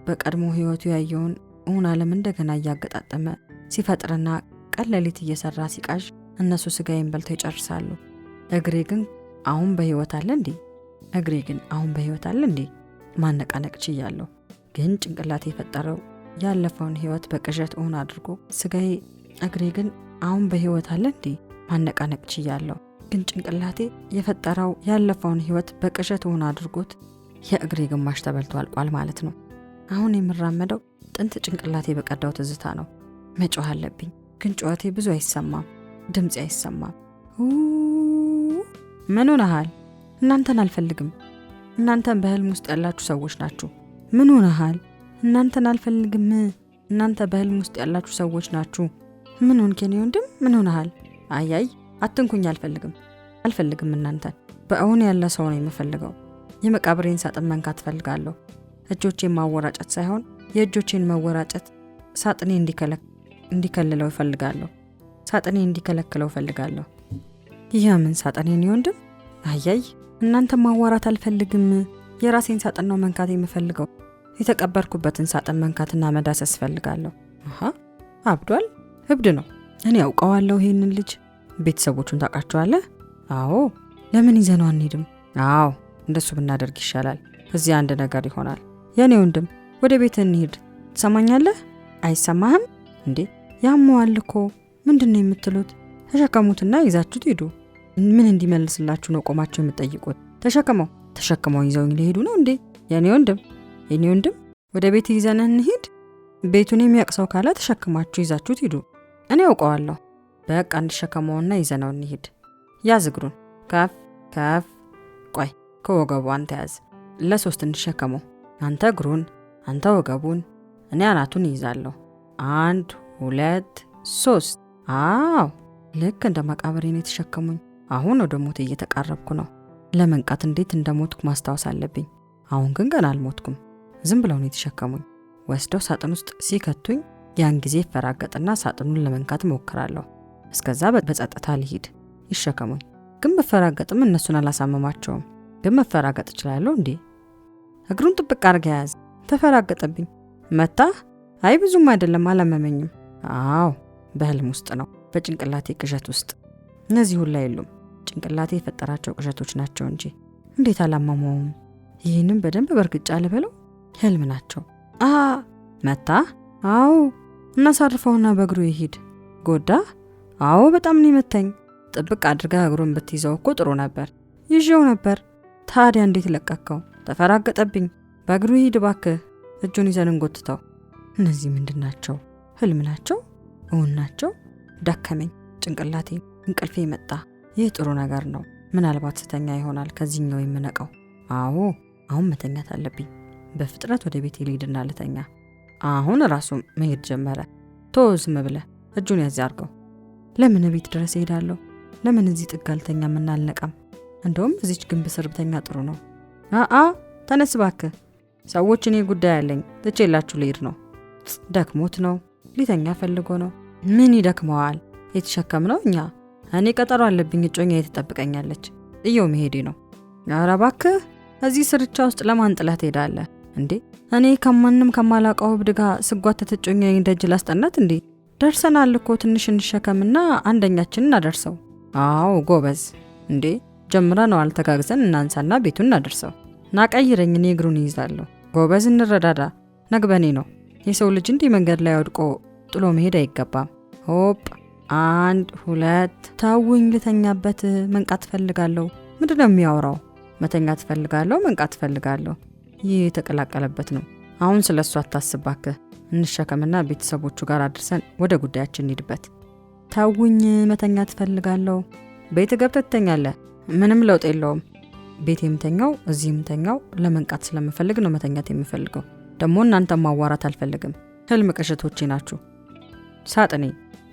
በቀድሞ ህይወቱ ያየውን እውን ዓለም እንደገና እያገጣጠመ ሲፈጥርና ቀን ሌሊት እየሰራ ሲቃዥ እነሱ ስጋዬን በልተው ይጨርሳሉ። እግሬ ግን አሁን በህይወት አለ እንዴ? ማነቃነቅ ችያለሁ። ግን ጭንቅላቴ የፈጠረው ያለፈውን ህይወት በቅዠት እውን አድርጎ እግሬ ግን አሁን በህይወት አለ እንዴ? ማነቃነቅ ችያለሁ። ግን ጭንቅላቴ የፈጠረው ያለፈውን ህይወት በቅዠት እውን አድርጎት የእግሬ ግማሽ ተበልቶ አልቋል ማለት ነው። አሁን የምራመደው ጥንት ጭንቅላቴ በቀዳው ትዝታ ነው። መጮህ አለብኝ። ግን ጩኸቴ ብዙ አይሰማም፣ ድምጽ አይሰማም። ምን ሆነሃል? እናንተን አልፈልግም። እናንተን በህልም ውስጥ ያላችሁ ሰዎች ናችሁ። ምን ሆነሃል? እናንተን አልፈልግም። እናንተ በህልም ውስጥ ያላችሁ ሰዎች ናችሁ። ምን ሆንክ የኔ ወንድም? ምን ሆነሃል? አያይ አትንኩኝ። አልፈልግም እናንተን። በእውን ያለ ሰው ነው የምፈልገው። የመቃብሬን ሳጥን መንካት ፈልጋለሁ። እጆቼን ማወራጨት ሳይሆን የእጆቼን መወራጨት ሳጥኔ እንዲከልለው ፈልጋለሁ። ሳጥኔ እንዲከለክለው ፈልጋለሁ። ይህ ምን ሳጥኔን ይወንድም? አያይ እናንተ ማዋራት አልፈልግም። የራሴን ሳጥን ነው መንካት የምፈልገው። የተቀበርኩበትን ሳጥን መንካትና መዳሰስ ፈልጋለሁ። አብዷል፣ እብድ ነው። እኔ ያውቀዋለሁ ይሄንን ልጅ። ቤተሰቦቹን ታውቃቸዋለህ? አዎ። ለምን ይዘነው አንሄድም? አዎ እንደሱ ብናደርግ ይሻላል። እዚህ አንድ ነገር ይሆናል። የኔ ወንድም ወደ ቤት እንሂድ። ትሰማኛለህ? አይሰማህም እንዴ? ያመዋል እኮ። ምንድነው የምትሉት? ተሸከሙትና ይዛችሁት ሂዱ። ምን እንዲመልስላችሁ ነው ቆማችሁ የምትጠይቁት? ተሸክመው ይዘውኝ ሊሄዱ ነው እንዴ? የኔ ወንድም ወደ ቤት ይዘነን እንሂድ። ቤቱን የሚያቅሰው ካለ ተሸክማችሁ ይዛችሁት ሂዱ። እኔ ያውቀዋለሁ። በቃ እንሸከመውና ይዘነው እንሂድ። ያዝ እግሩን ከፍ። ቆይ ከወገቡ አንተ ያዝ። ለ3 እንሸከመው። አንተ እግሩን፣ አንተ ወገቡን፣ እኔ አናቱን ይይዛለሁ። 1 2 3። አዎ ልክ እንደ መቃብሬን የተሸከሙኝ። አሁን ወደ ሞት እየተቃረብኩ ነው። ለመንቃት እንዴት እንደሞትኩ ማስታወስ አለብኝ። አሁን ግን ገና አልሞትኩም። ዝም ብለው ነው የተሸከሙኝ። ወስደው ሳጥን ውስጥ ሲከቱኝ ያን ጊዜ ፈራገጥና ሳጥኑን ለመንካት ሞክራለሁ። እስከዛ በጸጥታ ልሂድ። ይሸከሙኝ። ግን መፈራገጥም እነሱን አላሳመማቸውም። ግን መፈራገጥ እችላለሁ እንዴ? እግሩን ጥብቅ አድርጋ ያዝ። ተፈራገጠብኝ። መታ? አይ ብዙም አይደለም፣ አላመመኝም። አዎ በህልም ውስጥ ነው፣ በጭንቅላቴ ቅዠት ውስጥ። እነዚህ ሁላ የሉም፣ ጭንቅላቴ የፈጠራቸው ቅዠቶች ናቸው እንጂ። እንዴት አላመመውም? ይህንም በደንብ በርግጫ ልበለው። ህልም ናቸው። መታ? አዎ። እናሳርፈውና በእግሩ ይሂድ። ጎዳ? አዎ በጣም ነው የመታኝ። ጥብቅ አድርጋ እግሩን ብትይዘው እኮ ጥሩ ነበር። ይዤው ነበር። ታዲያ እንዴት ለቀቀው? ተፈራገጠብኝ። በእግሩ ይሂድ እባክህ። እጁን ይዘን እንጎትተው። እነዚህ ምንድን ናቸው? ህልም ናቸው? እውን ናቸው? ደከመኝ ጭንቅላቴ፣ እንቅልፌ መጣ። ይህ ጥሩ ነገር ነው። ምናልባት ስተኛ ይሆናል ከዚህኛው የምነቀው። አዎ አሁን መተኛት አለብኝ። በፍጥነት ወደ ቤት ልሂድና ልተኛ። አሁን ራሱ መሄድ ጀመረ። ዝም ብለህ እጁን ያዝ አድርገው። ለምን ቤት ድረስ እሄዳለሁ? ለምን እዚህ ጥግ አልተኛም እና አልነቃም? እንደውም እዚች ግንብ ስር ብተኛ ጥሩ ነው። ተነስ እባክህ። ሰዎች እኔ ጉዳይ አለኝ፣ ትቼላችሁ ልሄድ ነው። ደክሞት ነው፣ ሊተኛ ፈልጎ ነው። ምን ይደክመዋል? የተሸከምነው እኛ። እኔ ቀጠሮ አለብኝ፣ እጮኛ ትጠብቀኛለች። ጥየው መሄዴ ነው። ኧረ እባክህ እዚህ ስርቻ ውስጥ ለማን ጥለህ ትሄዳለህ እንዴ? እኔ ከማንም ከማላውቀው እብድ ጋር ስጓተት እጮኛዬ ደጅ ላስጠናት እንዴ? ደርሰናል እኮ፣ ትንሽ እንሸከምና አንደኛችንን እናደርሰው። አዎ ጎበዝ። እንዴ ጀምረነዋል፣ ተጋግዘን እናንሳና ቤቱን እናደርሰው። ናቀይረኝ፣ እኔ እግሩን ይይዛለሁ። ጎበዝ፣ እንረዳዳ። ነግበኔ ነው። የሰው ልጅ እንዲህ መንገድ ላይ ወድቆ ጥሎ መሄድ አይገባም። ሆፕ 1 2። ታውኝ፣ ልተኛበት። መንቃት ፈልጋለሁ። ምንድነው የሚያወራው? መተኛት ፈልጋለሁ፣ መንቃት ፈልጋለሁ። ይህ የተቀላቀለበት ነው። አሁን ስለሱ አታስባክህ። እንሸከምና ቤተሰቦቹ ጋር አድርሰን ወደ ጉዳያችን እንሂድበት። ታውኝ፣ መተኛት ፈልጋለሁ። ቤት ገብተህ ትተኛለህ። ምንም ለውጥ የለውም። ቤት የምተኛው እዚህ የምተኛው ለመንቃት ስለምፈልግ ነው መተኛት የምፈልገው። ደግሞ እናንተ ማዋራት አልፈልግም። ህልም ቅዠቶቼ ናችሁ። ሳጥኔ፣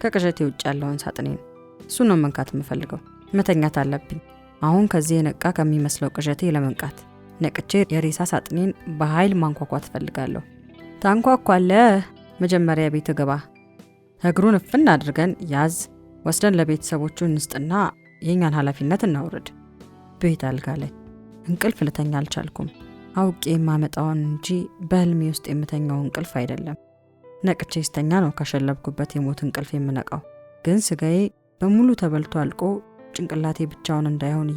ከቅዠቴ ውጭ ያለውን ሳጥኔን፣ እሱ ነው መንካት የምፈልገው። መተኛት አለብኝ። አሁን ከዚህ የነቃ ከሚመስለው ቅዠቴ ለመንቃት ነቅቼ የሬሳ ሳጥኔን በኃይል ማንኳኳት ፈልጋለሁ። ታንኳኳለህ። መጀመሪያ ቤት ግባ። እግሩን እፍን አድርገን ያዝ። ወስደን ለቤተሰቦቹ እንስጥና የኛን ኃላፊነት እናውርድ። ቤት አልጋ ላይ እንቅልፍ ልተኛ አልቻልኩም። አውቄ የማመጣውን እንጂ በህልሜ ውስጥ የምተኛው እንቅልፍ አይደለም። ነቅቼ ስተኛ ነው ከሸለብኩበት የሞት እንቅልፍ የምነቃው። ግን ስጋዬ በሙሉ ተበልቶ አልቆ ጭንቅላቴ ብቻውን እንዳይሆን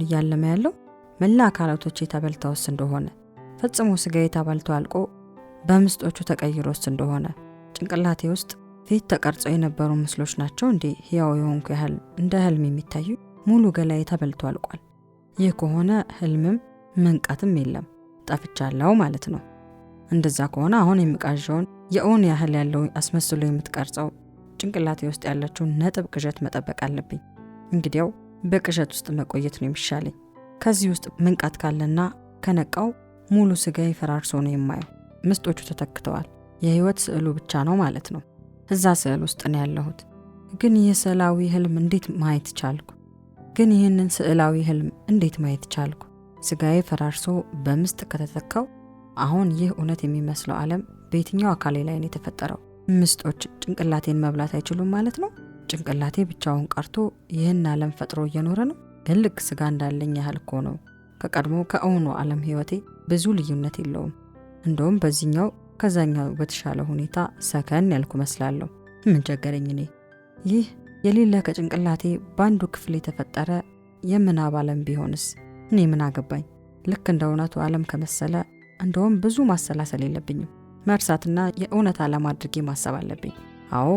እያለመ ያለው መላ አካላቶቼ ተበልተውስ እንደሆነ፣ ፈጽሞ ስጋዬ ተበልቶ አልቆ በምስጦቹ ተቀይሮስ እንደሆነ፣ ጭንቅላቴ ውስጥ ፊት ተቀርጸው የነበሩ ምስሎች ናቸው እንዴ ሕያው የሆንኩ ያህል እንደ ህልም የሚታዩ? ሙሉ ገላዬ ተበልቶ አልቋል። ይህ ከሆነ ህልምም መንቃትም የለም፣ ጠፍቻለሁ ማለት ነው። እንደዛ ከሆነ አሁን የምቃዣውን የእውን ያህል ያለው አስመስሎ የምትቀርጸው ጭንቅላቴ ውስጥ ያለችውን ነጥብ ቅዠት መጠበቅ አለብኝ። እንግዲያው በቅዠት ውስጥ መቆየት ነው የሚሻለኝ። ከዚህ ውስጥ መንቃት ካለና ከነቃው ሙሉ ስጋዬ ፈራርሶ ነው የማየው። ምስጦቹ ተተክተዋል። የህይወት ስዕሉ ብቻ ነው ማለት ነው። እዛ ስዕል ውስጥ ነው ያለሁት። ግን የስዕላዊ ህልም እንዴት ማየት ቻልኩ? ግን ይህንን ስዕላዊ ህልም እንዴት ማየት ቻልኩ? ስጋዬ ፈራርሶ በምስጥ ከተተካው አሁን ይህ እውነት የሚመስለው ዓለም በየትኛው አካሌ ላይ ነው የተፈጠረው? ምስጦች ጭንቅላቴን መብላት አይችሉም ማለት ነው? ጭንቅላቴ ብቻውን ቀርቶ ይህን ዓለም ፈጥሮ እየኖረ ነው? ግን ልክ ስጋ እንዳለኝ ያህል እኮ ነው። ከቀድሞ ከእውኑ ዓለም ህይወቴ ብዙ ልዩነት የለውም። እንደውም በዚህኛው ከዛኛው በተሻለ ሁኔታ ሰከን ያልኩ መስላለሁ። ምን ቸገረኝ እኔ? ይህ የሌለ ከጭንቅላቴ በአንዱ ክፍል የተፈጠረ የምናብ ዓለም ቢሆንስ? እኔ ምን አገባኝ? ልክ እንደ እውነቱ ዓለም ከመሰለ እንደውም ብዙ ማሰላሰል የለብኝም። መርሳትና የእውነት ዓለም አድርጌ ማሰብ አለብኝ። አዎ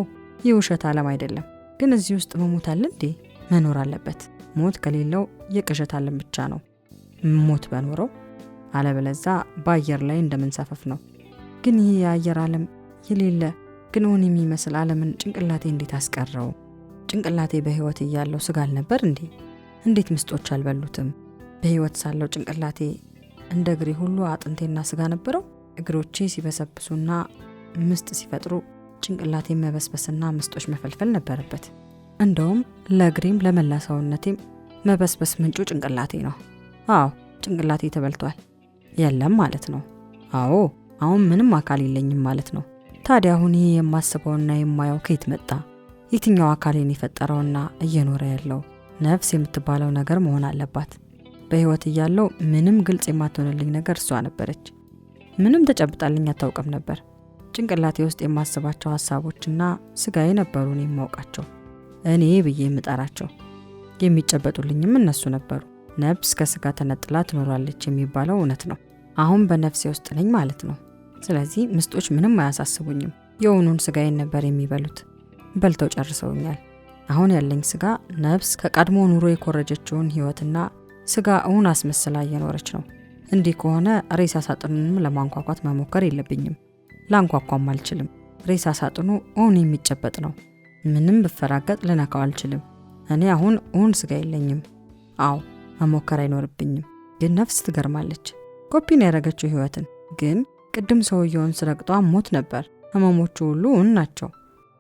ይህ ውሸት ዓለም አይደለም። ግን እዚህ ውስጥ መሞት አለ እንዴ? መኖር አለበት። ሞት ከሌለው የቅዠት ዓለም ብቻ ነው። ሞት በኖረው አለበለዛ በአየር ላይ እንደምንሳፈፍ ነው። ግን ይህ የአየር ዓለም የሌለ ግን እውን የሚመስል ዓለምን ጭንቅላቴ እንዴት አስቀረው? ጭንቅላቴ በህይወት እያለው ስጋ አልነበር እንዴ? እንዴት ምስጦች አልበሉትም? በህይወት ሳለው ጭንቅላቴ እንደ እግሬ ሁሉ አጥንቴና ስጋ ነበረው። እግሮቼ ሲበሰብሱና ምስጥ ሲፈጥሩ ጭንቅላቴ መበስበስና ምስጦች መፈልፈል ነበረበት። እንደውም ለእግሬም ለመላ ሰውነቴም መበስበስ ምንጩ ጭንቅላቴ ነው። አዎ ጭንቅላቴ ተበልቷል። የለም ማለት ነው። አዎ አሁን ምንም አካል የለኝም ማለት ነው። ታዲያ አሁን ይህ የማስበውና የማየው ከየት መጣ? የትኛው አካሌን የፈጠረውና እየኖረ ያለው? ነፍስ የምትባለው ነገር መሆን አለባት። በህይወት እያለው ምንም ግልጽ የማትሆንልኝ ነገር እሷ ነበረች። ምንም ተጨብጣልኝ አታውቅም ነበር። ጭንቅላቴ ውስጥ የማስባቸው ሀሳቦችና ስጋዬ ነበሩን የማውቃቸው፣ እኔ ብዬ የምጠራቸው። የሚጨበጡልኝም እነሱ ነበሩ። ነፍስ ከስጋ ተነጥላ ትኖራለች የሚባለው እውነት ነው። አሁን በነፍሴ ውስጥ ነኝ ማለት ነው። ስለዚህ ምስጦች ምንም አያሳስቡኝም። የእውኑን ስጋዬን ነበር የሚበሉት። በልተው ጨርሰውኛል። አሁን ያለኝ ስጋ ነፍስ ከቀድሞ ኑሮ የኮረጀችውን ህይወትና ስጋ እውን አስመስላ እየኖረች ነው። እንዲህ ከሆነ ሬሳ ሳጥኑንም ለማንኳኳት መሞከር የለብኝም። ላንኳኳም አልችልም። ሬሳ ሳጥኑ እውን የሚጨበጥ ነው። ምንም ብፈራገጥ ልነካው አልችልም። እኔ አሁን እውን ስጋ የለኝም። አዎ መሞከር አይኖርብኝም። ግን ነፍስ ትገርማለች። ኮፒን ያደረገችው ህይወትን። ግን ቅድም ሰውየውን ስረግጧ ሞት ነበር። ህመሞቹ ሁሉ እውን ናቸው።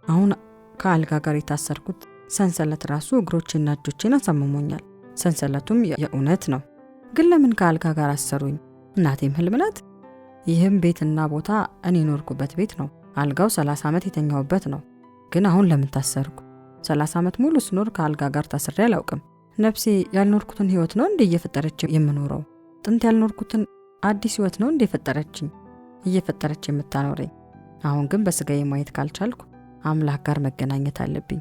አሁን ከአልጋ ጋር የታሰርኩት ሰንሰለት ራሱ እግሮቼና እጆቼን አሳምሞኛል። ሰንሰለቱም የእውነት ነው። ግን ለምን ከአልጋ ጋር አሰሩኝ? እናቴም ህልም ናት? ይህም ቤትና ቦታ እኔ ኖርኩበት ቤት ነው። አልጋው 30 ዓመት የተኛውበት ነው። ግን አሁን ለምን ታሰርኩ? 30 ዓመት ሙሉ ስኖር ከአልጋ ጋር ታስሬ አላውቅም። ነፍሴ ያልኖርኩትን ህይወት ነው እንደ እየፈጠረች የምኖረው? ጥንት ያልኖርኩትን አዲስ ህይወት ነው እንደ እየፈጠረች የምታኖረኝ? አሁን ግን በስጋዬ ማየት ካልቻልኩ አምላክ ጋር መገናኘት አለብኝ።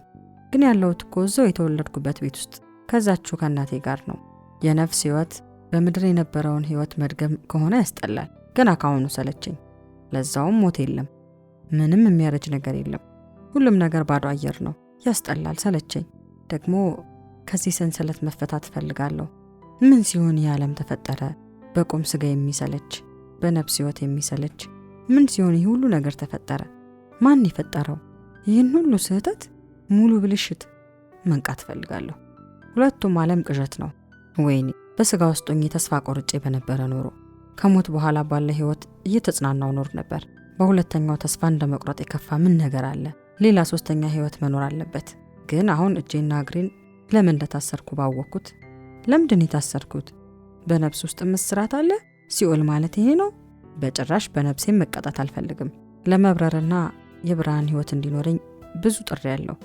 ግን ያለሁት እኮ እዛው የተወለድኩበት ቤት ውስጥ ከዛችሁ ከእናቴ ጋር ነው። የነፍስ ህይወት በምድር የነበረውን ህይወት መድገም ከሆነ ያስጠላል። ገና ካሁኑ ሰለቸኝ። ለዛውም ሞት የለም። ምንም የሚያረጅ ነገር የለም። ሁሉም ነገር ባዶ አየር ነው። ያስጠላል፣ ሰለቸኝ። ደግሞ ከዚህ ሰንሰለት መፈታት እፈልጋለሁ። ምን ሲሆን ይህ ዓለም ተፈጠረ? በቁም ስጋ የሚሰለች፣ በነፍስ ህይወት የሚሰለች ምን ሲሆን ይህ ሁሉ ነገር ተፈጠረ? ማን የፈጠረው? ይህን ሁሉ ስህተት፣ ሙሉ ብልሽት መንቃት እፈልጋለሁ። ሁለቱም ዓለም ቅዠት ነው። ወይኔ በስጋ ውስጥ ሆኜ ተስፋ ቆርጬ በነበረ ኖሮ ከሞት በኋላ ባለ ህይወት እየተጽናናው ኖር ነበር። በሁለተኛው ተስፋ እንደመቁረጥ የከፋ ምን ነገር አለ? ሌላ ሶስተኛ ህይወት መኖር አለበት። ግን አሁን እጄና እግሬን ለምን እንደታሰርኩ ባወቅኩት። ለምንድን የታሰርኩት? በነፍስ ውስጥ ምስራት አለ? ሲኦል ማለት ይሄ ነው? በጭራሽ በነፍሴም መቀጣት አልፈልግም። ለመብረርና የብርሃን ህይወት እንዲኖረኝ ብዙ ጥሪ ያለው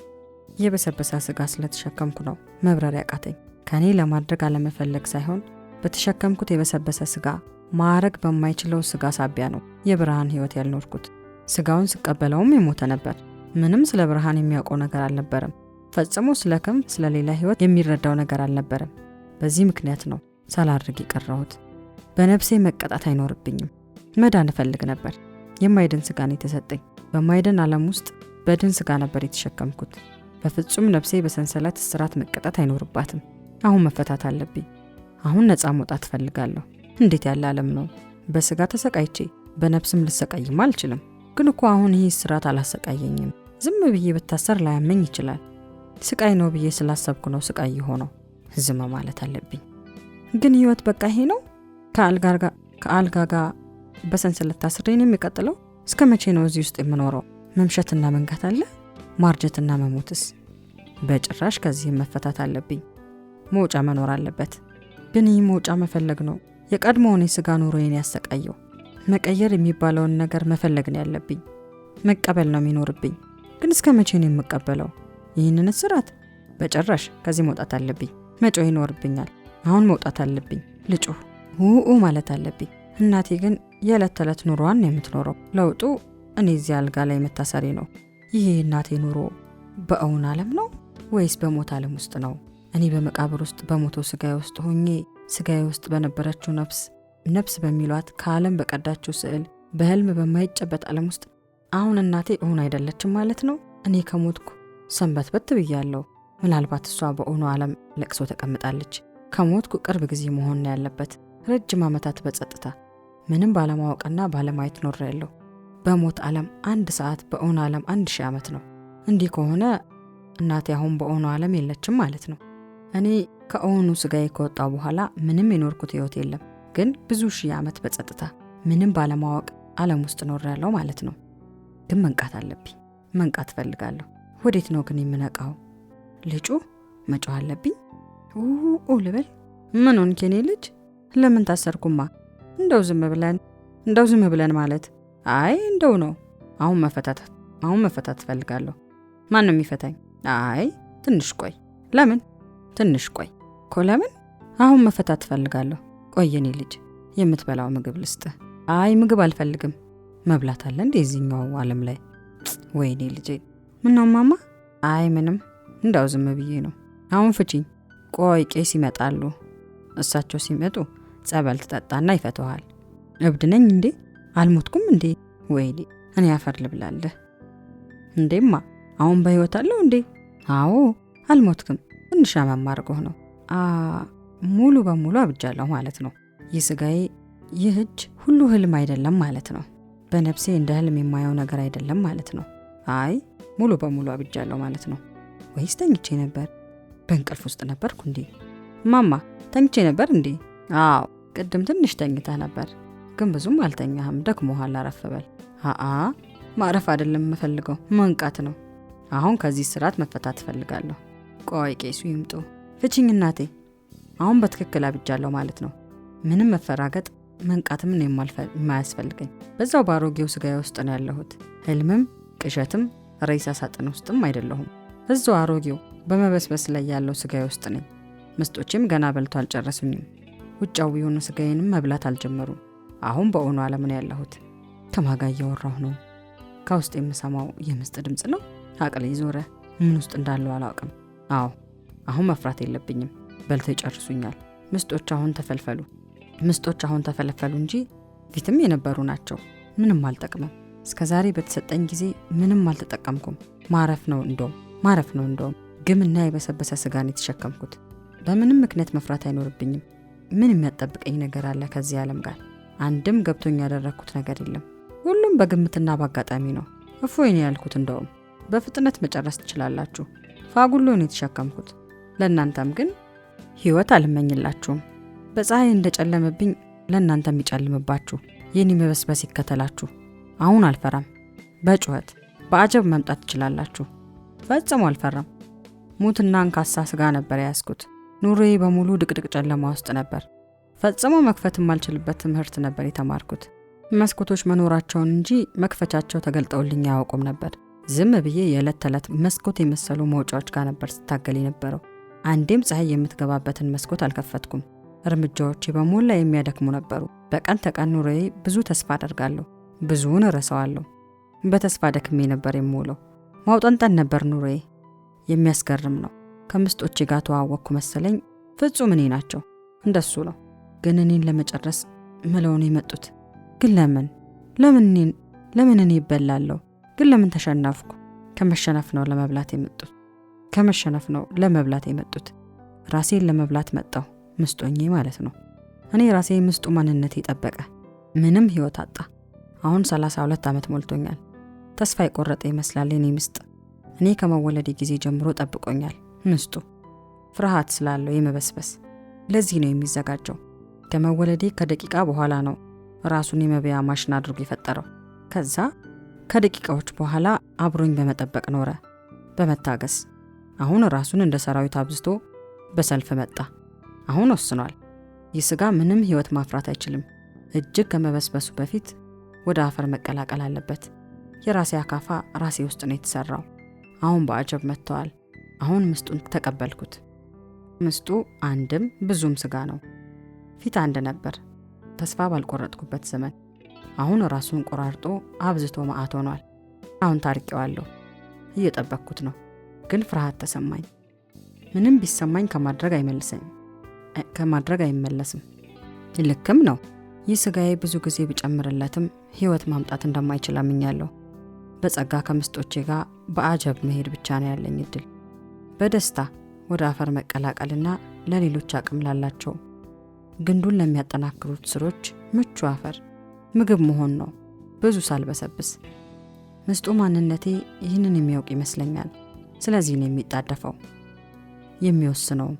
የበሰበሰ ስጋ ስለተሸከምኩ ነው መብረር ያቃተኝ። ከኔ ለማድረግ አለመፈለግ ሳይሆን በተሸከምኩት የበሰበሰ ስጋ ማረግ በማይችለው ስጋ ሳቢያ ነው የብርሃን ህይወት ያልኖርኩት። ስጋውን ስቀበለውም የሞተ ነበር። ምንም ስለ ብርሃን የሚያውቀው ነገር አልነበረም። ፈጽሞ ስለ ክንፍ ስለሌላ ህይወት የሚረዳው ነገር አልነበረም። በዚህ ምክንያት ነው ሳላድርግ የቀረሁት። በነፍሴ መቀጣት አይኖርብኝም። መዳን እፈልግ ነበር። የማይድን ስጋ ነው የተሰጠኝ። በማይድን ዓለም ውስጥ በድን ስጋ ነበር የተሸከምኩት። በፍጹም ነፍሴ በሰንሰለት እስራት መቀጣት አይኖርባትም። አሁን መፈታት አለብኝ። አሁን ነፃ መውጣት እፈልጋለሁ። እንዴት ያለ ዓለም ነው? በስጋ ተሰቃይቼ በነፍስም ልሰቃይም አልችልም። ግን እኮ አሁን ይህ እስራት አላሰቃየኝም። ዝም ብዬ ብታሰር ላያመኝ ይችላል። ስቃይ ነው ብዬ ስላሰብኩ ነው ስቃይ ሆነው ዝም ማለት አለብኝ። ግን ህይወት በቃ ይሄ ነው? ከአልጋ ጋር በሰንሰለት ታስሬ ነው የሚቀጥለው? እስከ መቼ ነው እዚህ ውስጥ የምኖረው? መምሸትና መንጋት አለ? ማርጀትና መሞትስ? በጭራሽ ከዚህ መፈታት አለብኝ። መውጫ መኖር አለበት። ግን ይህ መውጫ መፈለግ ነው የቀድሞውን የሥጋ ኑሮዬን ያሰቃየው። መቀየር የሚባለውን ነገር መፈለግ ነው ያለብኝ። መቀበል ነው የሚኖርብኝ። ግን እስከ መቼ ነው የምቀበለው ይህንን እስራት? በጭራሽ ከዚህ መውጣት አለብኝ። መጮህ ይኖርብኛል። አሁን መውጣት አለብኝ። ልጩህ ውኡ ማለት አለብኝ። እናቴ ግን የዕለት ተዕለት ኑሮዋን ነው የምትኖረው። ለውጡ እኔ እዚህ አልጋ ላይ መታሰሪ ነው። ይሄ እናቴ ኑሮ በእውን ዓለም ነው ወይስ በሞት ዓለም ውስጥ ነው? እኔ በመቃብር ውስጥ በሞተው ስጋዬ ውስጥ ሆኜ ስጋዬ ውስጥ በነበረችው ነፍስ በሚሏት ከዓለም በቀዳችው ስዕል በህልም በማይጨበጥ ዓለም ውስጥ አሁን እናቴ እውን አይደለችም ማለት ነው። እኔ ከሞትኩ ሰንበትበት ብያለሁ። ምናልባት እሷ በእውኑ ዓለም ለቅሶ ተቀምጣለች። ከሞትኩ ቅርብ ጊዜ መሆን ነው ያለበት። ረጅም ዓመታት በጸጥታ ምንም ባለማወቅና ባለማየት ኖሬያለሁ። በሞት ዓለም 1 ሰዓት፣ በእውኑ ዓለም 1000 ዓመት ነው። እንዲህ ከሆነ እናቴ አሁን በእውኑ ዓለም የለችም ማለት ነው። እኔ ከእውኑ ስጋዬ ከወጣው በኋላ ምንም የኖርኩት ህይወት የለም። ግን ብዙ ሺህ ዓመት በጸጥታ ምንም ባለማወቅ ዓለም ውስጥ ኖሬያለሁ ማለት ነው። ግን መንቃት አለብኝ። መንቃት ፈልጋለሁ። ወዴት ነው ግን የምነቃው? ልጩህ መጮህ አለብኝ። ልበል? ምን ሆንክ የኔ ልጅ? ለምን ታሰርኩማ? እንደው ዝም ብለን ማለት? አይ እንደው ነው። አሁን መፈታት ፈልጋለሁ። ማን ነው የሚፈታኝ? አይ ትንሽ ቆይ። ለምን ትንሽ ቆይ እኮ? ለምን? አሁን መፈታት ፈልጋለሁ። ቆይ የኔ ልጅ የምትበላው ምግብ ልስጥህ። አይ ምግብ አልፈልግም። መብላት አለ እንዴ እዚህኛው ዓለም ላይ? ወይኔ ልጄ። ምነው ማማ? አይ ምንም፣ እንዳው ዝም ብዬ ነው። አሁን ፍቺኝ። ቆይ ቄስ ይመጣሉ። እሳቸው ሲመጡ ጸበል ትጠጣና ይፈተዋል። እብድ ነኝ እንዴ? አልሞትኩም እንዴ? ወይኔ እኔ አፈር ልብላለህ። እንዴማ አሁን በህይወት አለው እንዴ? አዎ አልሞትኩም። ትንሽ አመማርጎህ ነው። ሙሉ በሙሉ አብጃለሁ ማለት ነው። ይህ ስጋዬ፣ ይህ እጅ ሁሉ ህልም አይደለም ማለት ነው። በነፍሴ እንደ ህልም የማየው ነገር አይደለም ማለት ነው። አይ ሙሉ በሙሉ አብጃለሁ ማለት ነው። ወይስ ተኝቼ ነበር? በእንቅልፍ ውስጥ ነበርኩ እንዴ? ማማ ተኝቼ ነበር እንዴ? አዎ ቅድም ትንሽ ተኝታ ነበር፣ ግን ብዙም አልተኛህም። ደክሞሃል፣ አረፍ በል። ማረፍ አይደለም የምፈልገው፣ መንቃት ነው። አሁን ከዚህ ስርዓት መፈታት እፈልጋለሁ። ቆይ ቄሱ ይምጡ። ፍቺኝ እናቴ። አሁን በትክክል አብጃለሁ ማለት ነው። ምንም መፈራገጥ መንቃትም ነው የማያስፈልገኝ። በዛው ባሮጌው ስጋዬ ውስጥ ነው ያለሁት። ህልምም ቅዠትም ሬሳ ሳጥን ውስጥም አይደለሁም። እዛው አሮጌው በመበስበስ ላይ ያለው ስጋዬ ውስጥ ነኝ። ምስጦቼም ገና በልቶ አልጨረሱኝም። ውጫዊውን ስጋዬንም መብላት አልጀመሩም። አሁን በእውኑ ዓለም ነው ያለሁት። ከማጋ እያወራሁ ነው። ከውስጥ የምሰማው የምስጥ ድምፅ ነው። አቅሌ ዞረ። ምን ውስጥ እንዳለው አላውቅም። አዎ አሁን መፍራት የለብኝም። በልተው ይጨርሱኛል። ምስጦች አሁን ተፈለፈሉ እንጂ ፊትም የነበሩ ናቸው። ምንም አልጠቅምም። እስከ ዛሬ በተሰጠኝ ጊዜ ምንም አልተጠቀምኩም። ማረፍ ነው እንደውም ግምና የበሰበሰ ስጋን የተሸከምኩት። በምንም ምክንያት መፍራት አይኖርብኝም። ምን የሚያጠብቀኝ ነገር አለ ከዚህ ዓለም ጋር? አንድም ገብቶኝ ያደረግኩት ነገር የለም። ሁሉም በግምትና በአጋጣሚ ነው። እፎይ ነው ያልኩት። እንደውም በፍጥነት መጨረስ ትችላላችሁ። ፋጉሎን የተሸከምኩት። ለእናንተም ግን ህይወት አልመኝላችሁም። በፀሐይ እንደጨለመብኝ ለእናንተም ይጨልምባችሁ። የኔ መበስበስ ይከተላችሁ። አሁን አልፈራም። በጩኸት በአጀብ መምጣት ትችላላችሁ። ፈጽሞ አልፈራም። ሙትና አንካሳ ስጋ ነበር ያስኩት። ኑሮዬ በሙሉ ድቅድቅ ጨለማ ውስጥ ነበር። ፈጽሞ መክፈት የማልችልበት ትምህርት ነበር የተማርኩት። መስኮቶች መኖራቸውን እንጂ መክፈቻቸው ተገልጠውልኝ አያውቁም ነበር። ዝም ብዬ የዕለት ተዕለት መስኮት የመሰሉ መውጫዎች ጋር ነበር ስታገል የነበረው። አንዴም ፀሐይ የምትገባበትን መስኮት አልከፈትኩም። እርምጃዎቼ በሞላ የሚያደክሙ ነበሩ። በቀን ተቀን ኑሮዬ ብዙ ተስፋ አደርጋለሁ፣ ብዙውን እረሳዋለሁ። በተስፋ ደክሜ ነበር የምውለው። ማውጠንጠን ነበር ኑሮዬ። የሚያስገርም ነው። ከምስጦቼ ጋር ተዋወቅኩ መሰለኝ። ፍጹም እኔ ናቸው። እንደሱ ነው። ግን እኔን ለመጨረስ ምለውን የመጡት። ግን ለምን እኔ ይበላለሁ? ግን ለምን ተሸነፍኩ? ከመሸነፍ ነው ለመብላት የመጡት። ራሴን ለመብላት መጣሁ። ምስጦኜ ማለት ነው። እኔ ራሴ ምስጡ ማንነት የጠበቀ ምንም ህይወት አጣ። አሁን 32 ዓመት ሞልቶኛል። ተስፋ የቆረጠ ይመስላል የኔ ምስጥ። እኔ ከመወለዴ ጊዜ ጀምሮ ጠብቆኛል ምስጡ። ፍርሃት ስላለው የመበስበስ ለዚህ ነው የሚዘጋጀው። ከመወለዴ ከደቂቃ በኋላ ነው ራሱን የመብያ ማሽን አድርጎ የፈጠረው። ከዛ ከደቂቃዎች በኋላ አብሮኝ በመጠበቅ ኖረ፣ በመታገስ። አሁን ራሱን እንደ ሰራዊት አብዝቶ በሰልፍ መጣ። አሁን ወስኗል። ይህ ሥጋ ምንም ሕይወት ማፍራት አይችልም። እጅግ ከመበስበሱ በፊት ወደ አፈር መቀላቀል አለበት። የራሴ አካፋ ራሴ ውስጥ ነው የተሰራው። አሁን በአጀብ መጥተዋል። አሁን ምስጡን ተቀበልኩት። ምስጡ አንድም ብዙም ሥጋ ነው። ፊት አንድ ነበር ተስፋ ባልቆረጥኩበት ዘመን። አሁን ራሱን ቆራርጦ አብዝቶ መዓት ሆኗል። አሁን ታርቄዋለሁ። እየጠበቅኩት ነው፣ ግን ፍርሃት ተሰማኝ። ምንም ቢሰማኝ ከማድረግ አይመለስም። ልክም ነው። ይህ ሥጋዬ ብዙ ጊዜ ቢጨምርለትም ሕይወት ማምጣት እንደማይችል አምኛለሁ። በጸጋ ከምስጦቼ ጋር በአጀብ መሄድ ብቻ ነው ያለኝ እድል። በደስታ ወደ አፈር መቀላቀልና ለሌሎች አቅም ላላቸው ግንዱን ለሚያጠናክሩት ስሮች ምቹ አፈር ምግብ መሆን ነው፣ ብዙ ሳልበሰብስ። ምስጡ ማንነቴ ይህንን የሚያውቅ ይመስለኛል። ስለዚህ ነው የሚጣደፈው የሚወስነው።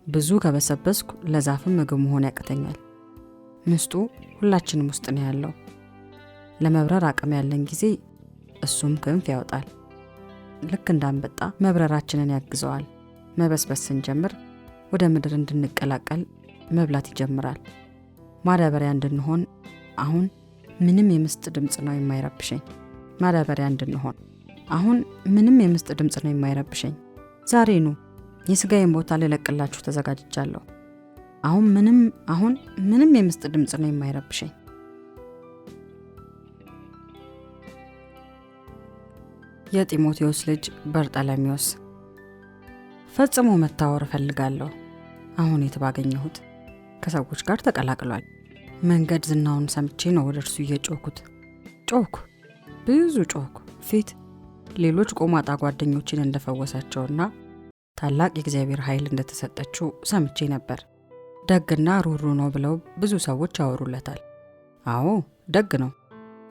ብዙ ከበሰበስኩ ለዛፍም ምግብ መሆን ያቅተኛል። ምስጡ ሁላችንም ውስጥ ነው ያለው። ለመብረር አቅም ያለን ጊዜ እሱም ክንፍ ያወጣል። ልክ እንዳንበጣ መብረራችንን ያግዘዋል። መበስበስ ስንጀምር ወደ ምድር እንድንቀላቀል መብላት ይጀምራል። ማዳበሪያ እንድንሆን አሁን ምንም የምስጥ ድምፅ ነው የማይረብሸኝ። ዛሬ ኑ የሥጋዬን ቦታ ልለቅላችሁ ተዘጋጅቻለሁ። አሁን ምንም የምስጥ ድምፅ ነው የማይረብሸኝ። የጢሞቴዎስ ልጅ በርጠለሜዎስ። ፈጽሞ መታወር እፈልጋለሁ። አሁን የት ባገኘሁት? ከሰዎች ጋር ተቀላቅሏል። መንገድ ዝናውን ሰምቼ ነው ወደ እርሱ እየጮኩት። ብዙ ጮኩ። ፊት ሌሎች ቆማጣ ጓደኞችን እንደፈወሳቸውና ታላቅ የእግዚአብሔር ኃይል እንደተሰጠችው ሰምቼ ነበር። ደግና ሩሩ ነው ብለው ብዙ ሰዎች ያወሩለታል። አዎ ደግ ነው።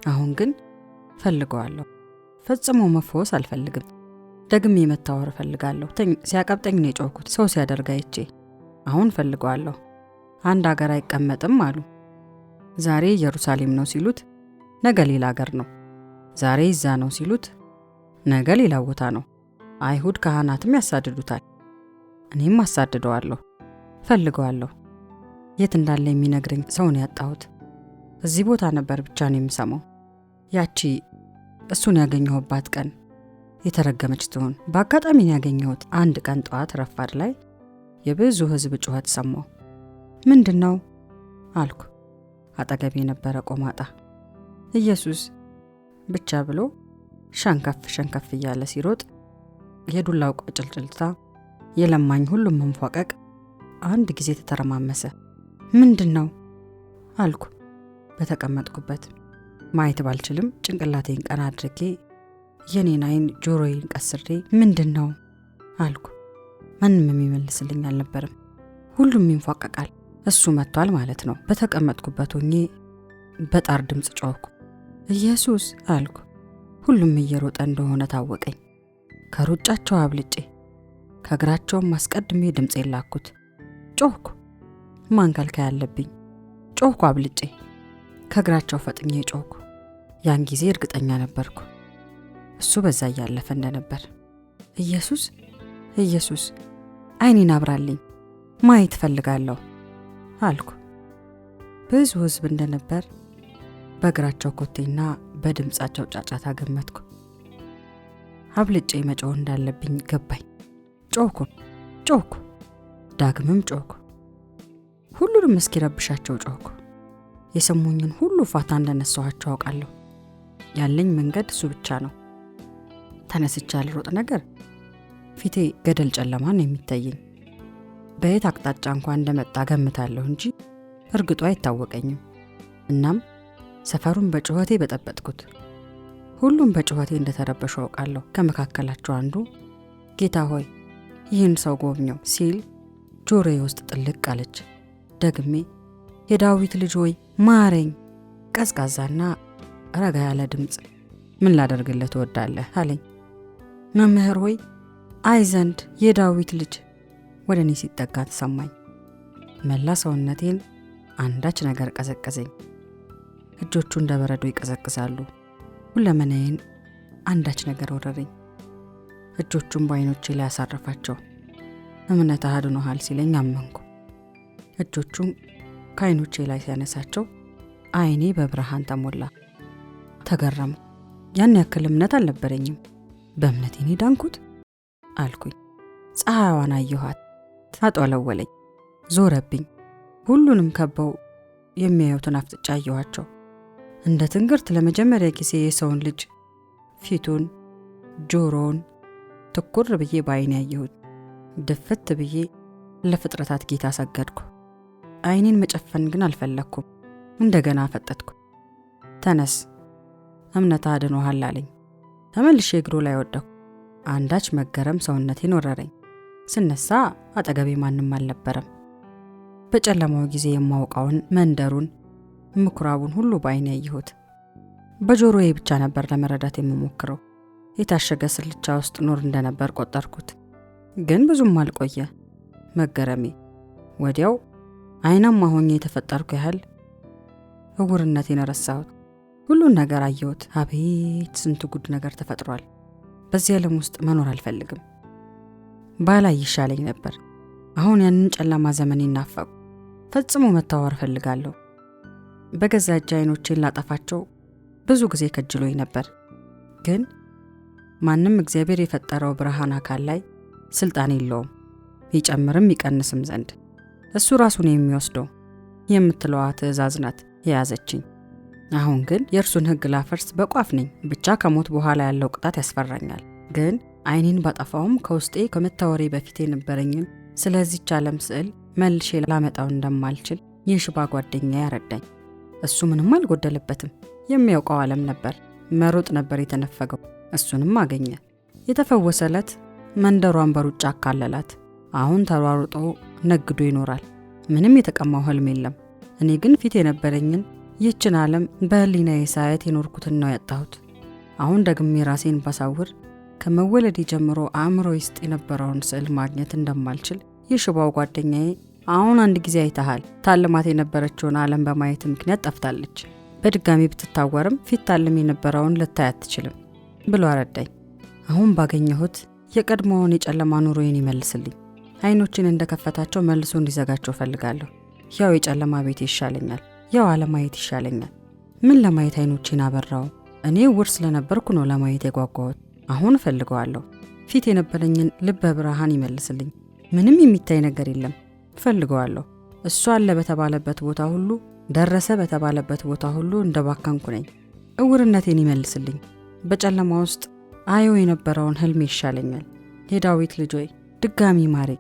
አሁን ግን ፈልገዋለሁ። ፈጽሞ መፈወስ አልፈልግም። ደግሜ መታወር እፈልጋለሁ። ሲያቀብጠኝ ነው የጮኩት፣ ሰው ሲያደርግ አይቼ። አሁን ፈልገዋለሁ። አንድ አገር አይቀመጥም አሉ። ዛሬ ኢየሩሳሌም ነው ሲሉት ነገ ሌላ አገር ነው። ዛሬ እዛ ነው ሲሉት ነገ ሌላ ቦታ ነው። አይሁድ ካህናትም ያሳድዱታል። እኔም አሳድደዋለሁ። ፈልገዋለሁ። የት እንዳለ የሚነግረኝ ሰውን ያጣሁት። እዚህ ቦታ ነበር ብቻ ነው የምሰማው። ያቺ እሱን ያገኘሁባት ቀን የተረገመች ትሆን። በአጋጣሚ ያገኘሁት አንድ ቀን ጠዋት ረፋድ ላይ የብዙ ሕዝብ ጩኸት ሰማሁ። ምንድን ነው አልኩ። አጠገቤ የነበረ ቆማጣ ኢየሱስ ብቻ ብሎ ሸንከፍ እያለ ሲሮጥ የዱላው ጭልጭልታ፣ የለማኝ ሁሉም መንፏቀቅ አንድ ጊዜ ተተረማመሰ። ምንድን ነው አልኩ። በተቀመጥኩበት ማየት ባልችልም ጭንቅላቴን ቀና አድርጌ የኔን አይን ጆሮዬን ቀስሬ ምንድን ነው አልኩ። ማንም የሚመልስልኝ አልነበርም። ሁሉም ይንፏቀቃል። እሱ መጥቷል ማለት ነው። በተቀመጥኩበት ሆኜ በጣር ድምፅ ጮህኩ። ኢየሱስ አልኩ። ሁሉም እየሮጠ እንደሆነ ታወቀኝ። ከሩጫቸው አብልጬ ከእግራቸውም አስቀድሜ ድምፄን ላኩት። ጮህኩ። ማንከልከያ ያለብኝ ጮህኩ። አብልጬ ከእግራቸው ፈጥኜ ጮህኩ። ያን ጊዜ እርግጠኛ ነበርኩ እሱ በዛ እያለፈ እንደነበር። ኢየሱስ ኢየሱስ አይኔን አብራልኝ፣ ማየት እፈልጋለሁ አልኩ። ብዙ ሕዝብ እንደነበር በእግራቸው ኮቴና በድምፃቸው ጫጫታ ገመትኩ። አብልጬ መጮህ እንዳለብኝ ገባኝ። ጮህኩ። ዳግምም ጮህኩ። ሁሉንም እስኪረብሻቸው ጮህኩ። የሰሙኝን ሁሉ ፋታ እንደነሳኋቸው አውቃለሁ። ያለኝ መንገድ እሱ ብቻ ነው። ተነስቼ ያልሮጥ ነገር ፊቴ ገደል ጨለማን የሚታየኝ። በየት አቅጣጫ እንኳን እንደመጣ ገምታለሁ እንጂ እርግጡ አይታወቀኝም። እናም ሰፈሩን በጩኸቴ በጠበጥኩት። ሁሉም በጩኸቴ እንደተረበሹ አውቃለሁ። ከመካከላቸው አንዱ ጌታ ሆይ ይህን ሰው ጎብኘው ሲል ጆሮዬ ውስጥ ጥልቅ አለች። ደግሜ የዳዊት ልጅ ሆይ ማረኝ። ቀዝቃዛና ረጋ ያለ ድምፅ ምን ላደርግልህ ትወዳለህ አለኝ። መምህር ሆይ አይ ዘንድ የዳዊት ልጅ ወደ እኔ ሲጠጋ ተሰማኝ። መላ ሰውነቴን አንዳች ነገር ቀዘቀዘኝ። እጆቹ እንደ በረዶ ይቀዘቅዛሉ። ሁለመናዬን አንዳች ነገር ወረረኝ። እጆቹን በዓይኖቼ ላይ አሳረፋቸው። እምነትህ አድኖሃል ሲለኝ አመንኩ። እጆቹን ከዓይኖቼ ላይ ሲያነሳቸው ዓይኔ በብርሃን ተሞላ። ተገረሙ። ያን ያክል እምነት አልነበረኝም። በእምነቴ ነው ዳንኩት አልኩኝ። ፀሐይዋን አየኋት። አጧለወለኝ፣ ዞረብኝ። ሁሉንም ከበው የሚያዩትን አፍጥጫ አየኋቸው። እንደ ትንግርት ለመጀመሪያ ጊዜ የሰውን ልጅ ፊቱን፣ ጆሮውን ትኩር ብዬ በዓይኔ ያየሁት። ድፍት ብዬ ለፍጥረታት ጌታ ሰገድኩ። ዓይኔን መጨፈን ግን አልፈለኩም። እንደገና አፈጠጥኩ። ተነስ፣ እምነትህ አድኖሃል አለኝ። ተመልሼ እግሩ ላይ ወደኩ። አንዳች መገረም ሰውነቴን ወረረኝ። ስነሳ አጠገቤ ማንም አልነበረም። በጨለማው ጊዜ የማውቀውን መንደሩን፣ ምኩራቡን ሁሉ በዓይኔ ያየሁት። በጆሮዬ ብቻ ነበር ለመረዳት የምሞክረው። የታሸገ ስልቻ ውስጥ ኖር እንደነበር ቆጠርኩት። ግን ብዙም አልቆየ መገረሜ። ወዲያው አይናማ ሆኜ የተፈጠርኩ ያህል እውርነቴን ረሳሁት። ሁሉን ነገር አየሁት። አቤት ስንት ጉድ ነገር ተፈጥሯል። በዚህ ዓለም ውስጥ መኖር አልፈልግም። ባላይ ይሻለኝ ነበር። አሁን ያንን ጨለማ ዘመን ይናፈቁ። ፈጽሞ መታወር ፈልጋለሁ። በገዛ እጅ ዓይኖቼን ላጠፋቸው ብዙ ጊዜ ከጅሎኝ ነበር። ግን ማንም እግዚአብሔር የፈጠረው ብርሃን አካል ላይ ስልጣን የለውም፣ ይጨምርም ይቀንስም ዘንድ። እሱ ራሱን የሚወስደው የምትለዋ ትእዛዝ ናት የያዘችኝ። አሁን ግን የእርሱን ሕግ ላፈርስ በቋፍ ነኝ። ብቻ ከሞት በኋላ ያለው ቅጣት ያስፈራኛል። ግን ዓይኔን ባጠፋውም ከውስጤ ከመታወሬ በፊት የነበረኝን ስለዚህች ዓለም ስዕል መልሼ ላመጣው እንደማልችል የሽባ ጓደኛ ያረዳኝ። እሱ ምንም አልጎደለበትም። የሚያውቀው ዓለም ነበር። መሮጥ ነበር የተነፈገው። እሱንም አገኘ። የተፈወሰለት መንደሯን በሩጫ አካለላት። አሁን ተሯሩጦ ነግዶ ይኖራል። ምንም የተቀማው ህልም የለም። እኔ ግን ፊት የነበረኝን ይህችን ዓለም በህሊናዬ ሳያት የኖርኩትን ነው ያጣሁት። አሁን ደግሜ ራሴን ባሳውር ከመወለዴ ጀምሮ አእምሮ ውስጥ የነበረውን ስዕል ማግኘት እንደማልችል የሽባው ጓደኛዬ አሁን አንድ ጊዜ አይተሃል፣ ታልማት የነበረችውን ዓለም በማየት ምክንያት ጠፍታለች። በድጋሚ ብትታወርም ፊት ታልም የነበረውን ልታይ አትችልም ብሎ አረዳኝ። አሁን ባገኘሁት የቀድሞውን የጨለማ ኑሮዬን ይመልስልኝ። ዓይኖችን እንደከፈታቸው መልሶ እንዲዘጋቸው ፈልጋለሁ። ያው የጨለማ ቤት ይሻለኛል፣ ያው አለማየት ይሻለኛል። ምን ለማየት ዓይኖችን አበራው? እኔ ውር ስለነበርኩ ነው ለማየት የጓጓሁት። አሁን ፈልገዋለሁ። ፊት የነበረኝን ልበ ብርሃን ይመልስልኝ። ምንም የሚታይ ነገር የለም። ፈልገዋለሁ። እሱ አለ በተባለበት ቦታ ሁሉ፣ ደረሰ በተባለበት ቦታ ሁሉ እንደባከንኩ ነኝ። እውርነቴን ይመልስልኝ። በጨለማ ውስጥ አየው የነበረውን ህልሜ ይሻለኛል። የዳዊት ልጅ ሆይ ድጋሚ ማረኝ።